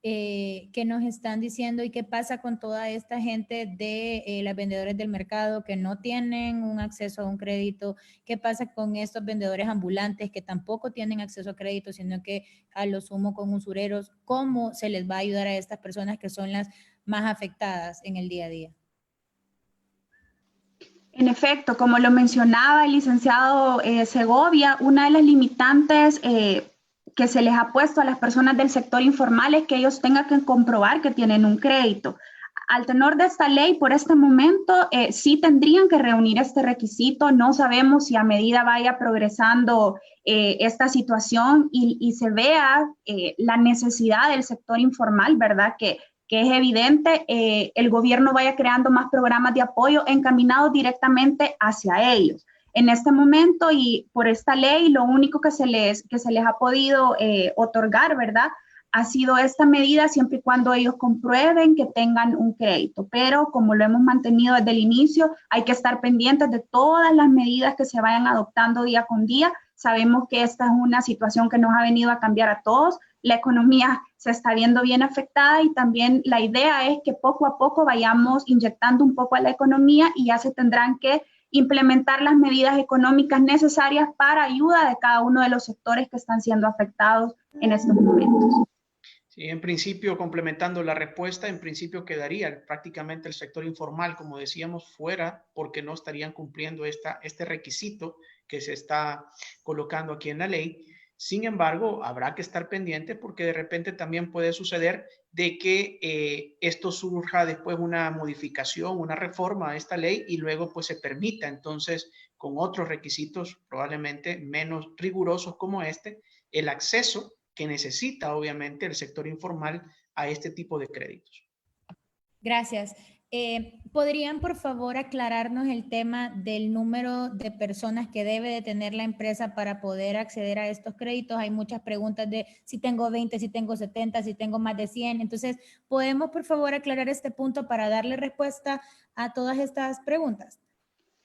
que nos están diciendo y qué pasa con toda esta gente de los vendedores del mercado que no tienen un acceso a un crédito, qué pasa con estos vendedores ambulantes que tampoco tienen acceso a crédito, sino que a lo sumo con usureros, cómo se les va a ayudar a estas personas que son las más afectadas en el día a día. En efecto, como lo mencionaba el licenciado Segovia, una de las limitantes que se les ha puesto a las personas del sector informal es que ellos tengan que comprobar que tienen un crédito. Al tenor de esta ley, por este momento, sí tendrían que reunir este requisito. No sabemos si a medida vaya progresando esta situación y se vea la necesidad del sector informal, ¿verdad? Que es evidente, el gobierno vaya creando más programas de apoyo encaminados directamente hacia ellos. En este momento y por esta ley, lo único que se les ha podido otorgar, ¿verdad?, ha sido esta medida siempre y cuando ellos comprueben que tengan un crédito. Pero como lo hemos mantenido desde el inicio, hay que estar pendientes de todas las medidas que se vayan adoptando día con día. Sabemos que esta es una situación que nos ha venido a cambiar a todos. La economía se está viendo bien afectada y también la idea es que poco a poco vayamos inyectando un poco a la economía y ya se tendrán que implementar las medidas económicas necesarias para ayuda de cada uno de los sectores que están siendo afectados en estos momentos. Sí, en principio, complementando la respuesta, en principio quedaría prácticamente el sector informal, como decíamos, fuera porque no estarían cumpliendo este requisito que se está colocando aquí en la ley. Sin embargo, habrá que estar pendiente porque de repente también puede suceder de que esto surja después una modificación, una reforma a esta ley y luego pues se permita entonces con otros requisitos probablemente menos rigurosos como el acceso que necesita obviamente el sector informal a este tipo de créditos. Gracias. ¿Podrían, por favor, aclararnos el tema del número de personas que debe de tener la empresa para poder acceder a estos créditos? Hay muchas preguntas de si tengo 20, si tengo 70, si tengo más de 100. Entonces, ¿podemos, por favor, aclarar este punto para darle respuesta a todas estas preguntas?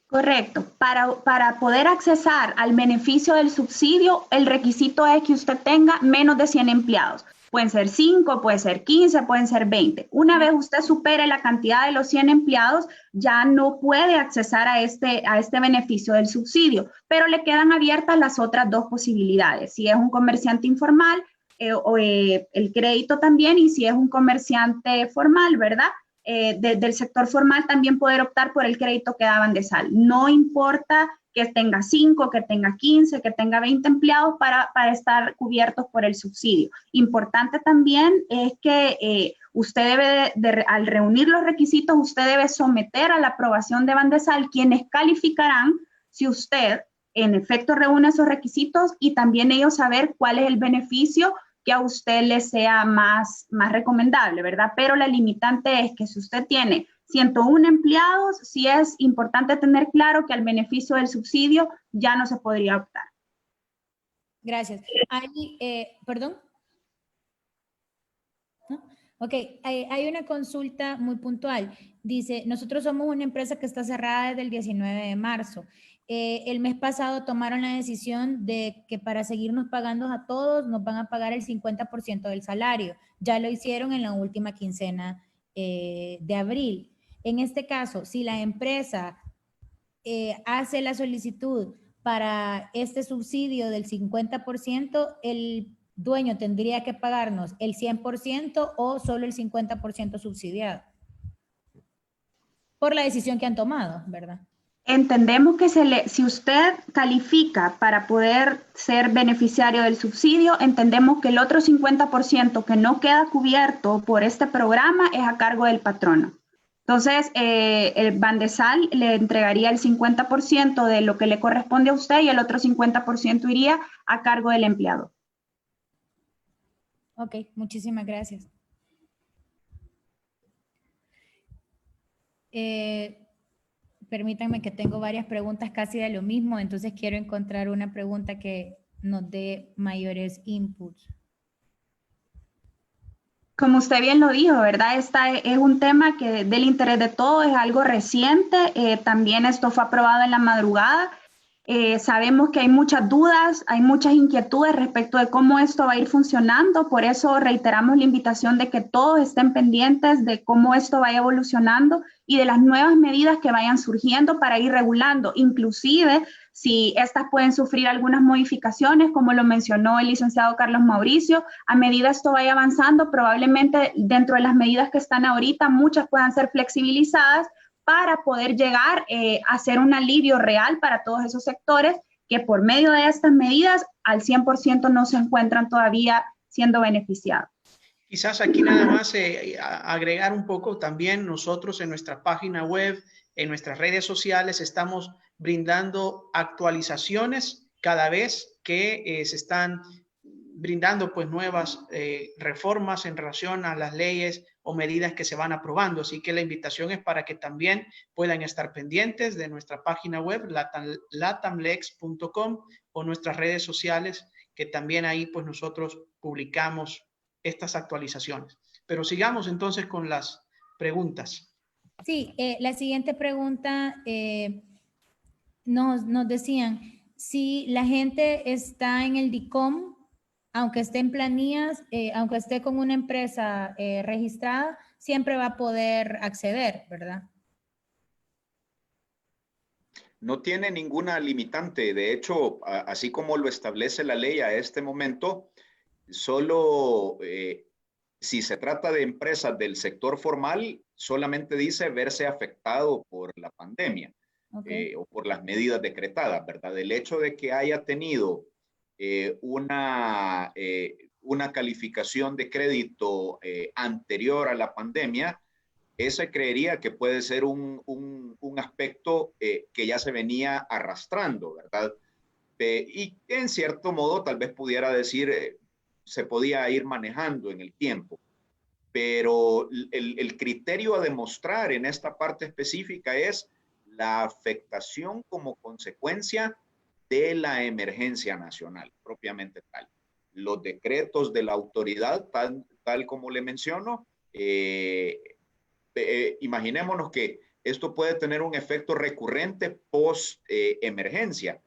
Correcto. Para poder accesar al beneficio del subsidio, el requisito es que usted tenga menos de 100 empleados. Pueden ser 5, puede ser 15, pueden ser 20. Una vez usted supere la cantidad de los 100 empleados, ya no puede accesar a este beneficio del subsidio, pero le quedan abiertas las otras dos posibilidades. Si es un comerciante informal, el crédito también, y si es un comerciante formal, ¿verdad? Del sector formal también poder optar por el crédito que da Bandesal. No importa que tenga 5, que tenga 15, que tenga 20 empleados para estar cubiertos por el subsidio. Importante también es que usted debe, al reunir los requisitos, usted debe someter a la aprobación de Bandesal quienes calificarán si usted en efecto reúne esos requisitos, y también ellos saber cuál es el beneficio que a usted le sea más recomendable, ¿verdad? Pero la limitante es que si usted tiene 101 empleados, sí es importante tener claro que al beneficio del subsidio ya no se podría optar. Gracias. ¿Perdón? ¿No? Ok, hay una consulta muy puntual. Dice, nosotros somos una empresa que está cerrada desde el 19 de marzo. El mes pasado tomaron la decisión de que para seguirnos pagando a todos nos van a pagar el 50% del salario. Ya lo hicieron en la última quincena de abril. En este caso, si la empresa hace la solicitud para este subsidio del 50%, el dueño tendría que pagarnos el 100% o solo el 50% subsidiado. Por la decisión que han tomado, ¿verdad? Entendemos que si usted califica para poder ser beneficiario del subsidio, entendemos que el otro 50% que no queda cubierto por este programa es a cargo del patrono. Entonces, el Bandesal le entregaría el 50% de lo que le corresponde a usted y el otro 50% iría a cargo del empleado. Ok, muchísimas gracias. Permítanme que tengo varias preguntas casi de lo mismo, entonces quiero encontrar una pregunta que nos dé mayores inputs. Como usted bien lo dijo, ¿verdad? Este es un tema que del interés de todos, es algo reciente. También esto fue aprobado en la madrugada. Sabemos que hay muchas dudas, hay muchas inquietudes respecto de cómo esto va a ir funcionando. Por eso reiteramos la invitación de que todos estén pendientes de cómo esto vaya evolucionando y de las nuevas medidas que vayan surgiendo para ir regulando, inclusive si estas pueden sufrir algunas modificaciones, como lo mencionó el licenciado Carlos Mauricio. A medida esto vaya avanzando, probablemente dentro de las medidas que están ahorita, muchas puedan ser flexibilizadas para poder llegar a ser un alivio real para todos esos sectores que por medio de estas medidas al 100% no se encuentran todavía siendo beneficiados. Quizás aquí nada más agregar un poco también, nosotros en nuestra página web, en nuestras redes sociales, estamos brindando actualizaciones cada vez que se están brindando pues nuevas reformas en relación a las leyes o medidas que se van aprobando. Así que la invitación es para que también puedan estar pendientes de nuestra página web, latamlex.com, o nuestras redes sociales, que también ahí pues nosotros publicamos estas actualizaciones. Pero sigamos entonces con las preguntas. Sí, la siguiente pregunta nos decían, si la gente está en el DICOM, aunque esté en planillas, aunque esté con una empresa registrada, siempre va a poder acceder, ¿verdad? No tiene ninguna limitante. De hecho, así como lo establece la ley a este momento, solo si se trata de empresas del sector formal, solamente dice verse afectado por la pandemia. Okay. O por las medidas decretadas, ¿verdad? El hecho de que haya tenido una calificación de crédito anterior a la pandemia, ese creería que puede ser un aspecto que ya se venía arrastrando, ¿verdad? Y en cierto modo tal vez pudiera decir se podía ir manejando en el tiempo. pero el criterio a demostrar en esta parte específica es la afectación como consecuencia de la emergencia nacional, propiamente tal. Los decretos de la autoridad, tal como le menciono, imaginémonos que esto puede tener un efecto recurrente post-emergencia,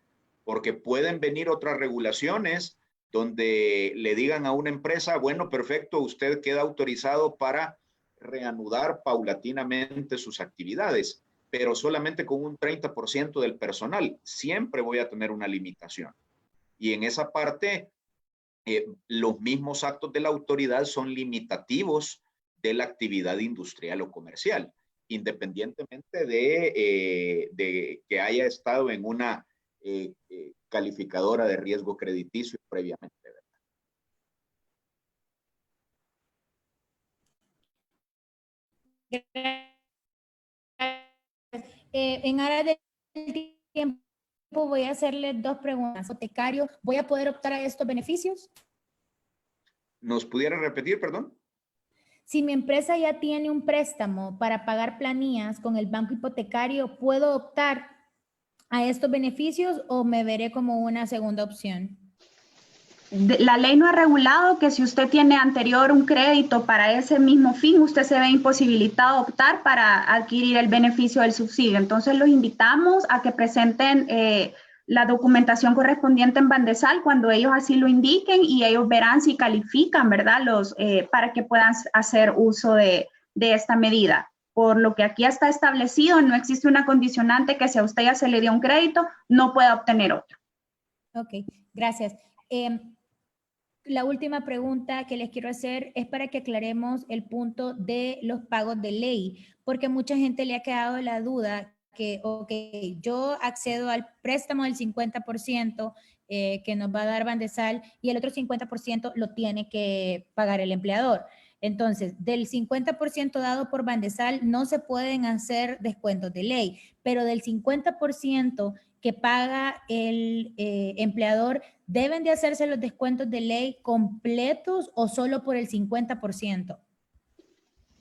porque pueden venir otras regulaciones donde le digan a una empresa, bueno, perfecto, usted queda autorizado para reanudar paulatinamente sus actividades, pero solamente con un 30% del personal. Siempre voy a tener una limitación. Y en esa parte, los mismos actos de la autoridad son limitativos de la actividad industrial o comercial, independientemente de que haya estado en una calificadora de riesgo crediticio previamente. En aras del tiempo voy a hacerle dos preguntas. ¿Hipotecario, voy a poder optar a estos beneficios? ¿Nos pudiera repetir, perdón? Si mi empresa ya tiene un préstamo para pagar planillas con el banco hipotecario, ¿puedo optar a estos beneficios o me veré como una segunda opción? La ley no ha regulado que si usted tiene anterior un crédito para ese mismo fin, usted se ve imposibilitado a optar para adquirir el beneficio del subsidio. Entonces, los invitamos a que presenten la documentación correspondiente en Bandesal cuando ellos así lo indiquen y ellos verán si califican, ¿verdad? Para que puedan hacer uso de esta medida. Por lo que aquí está establecido, no existe una condicionante que si a usted ya se le dio un crédito, no pueda obtener otro. Ok, gracias. La última pregunta que les quiero hacer es para que aclaremos el punto de los pagos de ley, porque mucha gente le ha quedado la duda que, ok, yo accedo al préstamo del 50% que nos va a dar Bandesal y el otro 50% lo tiene que pagar el empleador. Entonces, del 50% dado por Bandesal no se pueden hacer descuentos de ley, pero del 50% que paga el empleador, ¿deben de hacerse los descuentos de ley completos o solo por el 50%?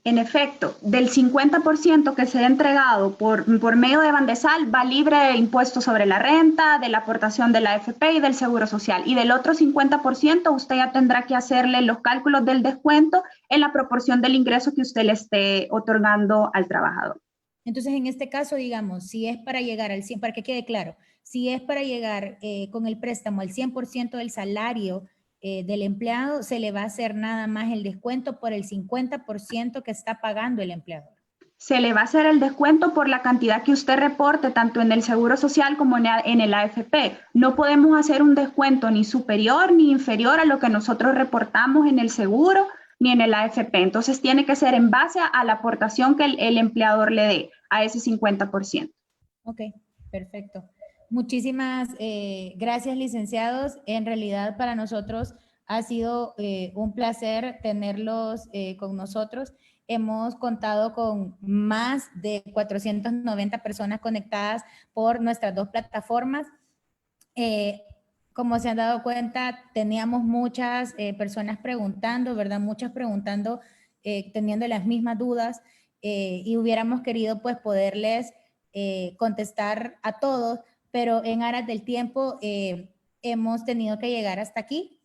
En efecto, del 50% que se ha entregado por medio de Bandesal va libre de impuestos sobre la renta, de la aportación de la AFP y del Seguro Social. Y del otro 50% usted ya tendrá que hacerle los cálculos del descuento en la proporción del ingreso que usted le esté otorgando al trabajador. Entonces, en este caso, digamos, si es para llegar al 100%, para que quede claro, si es para llegar con el préstamo al 100% del salario del empleado, se le va a hacer nada más el descuento por el 50% que está pagando el empleador. Se le va a hacer el descuento por la cantidad que usted reporte, tanto en el Seguro Social como en el AFP. No podemos hacer un descuento ni superior ni inferior a lo que nosotros reportamos en el seguro ni en el AFP. Entonces, tiene que ser en base a la aportación que el empleador le dé a ese 50%. Ok, perfecto. Muchísimas gracias, licenciados. En realidad, para nosotros ha sido un placer tenerlos con nosotros. Hemos contado con más de 490 personas conectadas por nuestras dos plataformas. Como se han dado cuenta, teníamos muchas personas preguntando, ¿verdad? Muchas preguntando, teniendo las mismas dudas y hubiéramos querido pues poderles contestar a todos, pero en aras del tiempo hemos tenido que llegar hasta aquí.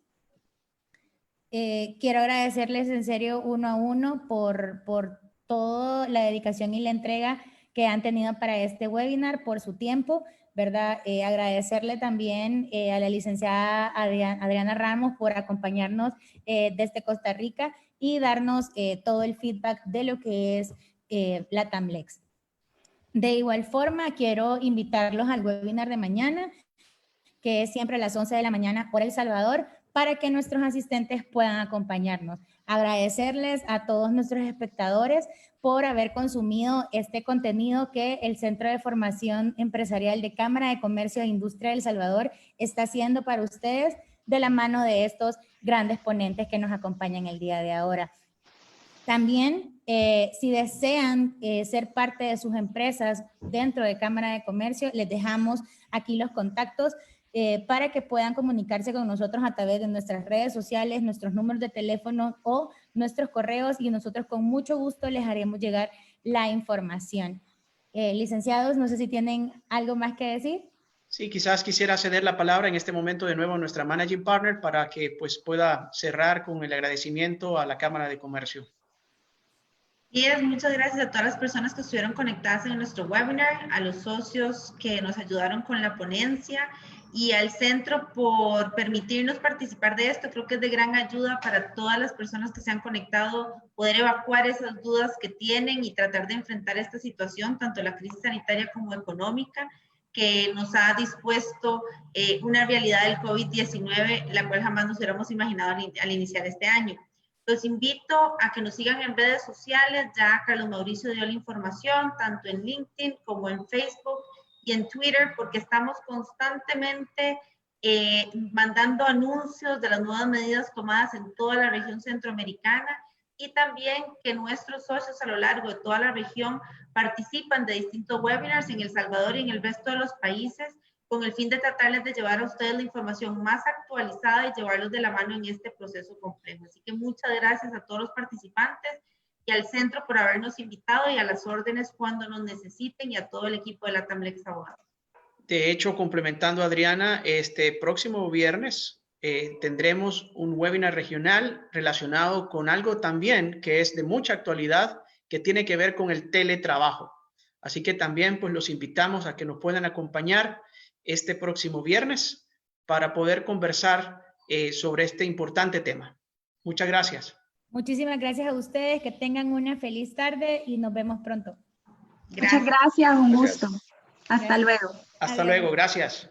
Quiero agradecerles en serio uno a uno por toda la dedicación y la entrega que han tenido para este webinar, por su tiempo, ¿verdad? Agradecerle también a la licenciada Adriana Ramos por acompañarnos desde Costa Rica y darnos todo el feedback de lo que es la TAMLEX. De igual forma, quiero invitarlos al webinar de mañana, que es siempre a las 11 de la mañana por El Salvador, para que nuestros asistentes puedan acompañarnos. Agradecerles a todos nuestros espectadores por haber consumido este contenido que el Centro de Formación Empresarial de Cámara de Comercio e Industria de El Salvador está haciendo para ustedes de la mano de estos grandes ponentes que nos acompañan el día de ahora. También, si desean ser parte de sus empresas dentro de Cámara de Comercio, les dejamos aquí los contactos para que puedan comunicarse con nosotros a través de nuestras redes sociales, nuestros números de teléfono o nuestros correos, y nosotros con mucho gusto les haremos llegar la información. Licenciados, no sé si tienen algo más que decir. Sí, quizás quisiera ceder la palabra en este momento de nuevo a nuestra Managing Partner para que pues, pueda cerrar con el agradecimiento a la Cámara de Comercio. Muchas gracias a todas las personas que estuvieron conectadas en nuestro webinar, a los socios que nos ayudaron con la ponencia y al centro por permitirnos participar de esto. Creo que es de gran ayuda para todas las personas que se han conectado poder evacuar esas dudas que tienen y tratar de enfrentar esta situación, tanto la crisis sanitaria como económica, que nos ha dispuesto una realidad del COVID-19, la cual jamás nos hubiéramos imaginado al iniciar este año. Los invito a que nos sigan en redes sociales. Ya Carlos Mauricio dio la información, tanto en LinkedIn como en Facebook y en Twitter, porque estamos constantemente mandando anuncios de las nuevas medidas tomadas en toda la región centroamericana, y también que nuestros socios a lo largo de toda la región participan de distintos webinars en El Salvador y en el resto de los países, con el fin de tratarles de llevar a ustedes la información más actualizada y llevarlos de la mano en este proceso complejo. Así que muchas gracias a todos los participantes y al centro por habernos invitado, y a las órdenes cuando nos necesiten, y a todo el equipo de la Tamlex Abogados. De hecho, complementando a Adriana, este próximo viernes tendremos un webinar regional relacionado con algo también que es de mucha actualidad, que tiene que ver con el teletrabajo. Así que también pues los invitamos a que nos puedan acompañar este próximo viernes para poder conversar sobre este importante tema. Muchas gracias. Muchísimas gracias a ustedes, que tengan una feliz tarde y nos vemos pronto. Muchas gracias, un gusto. Hasta luego. Hasta luego, gracias.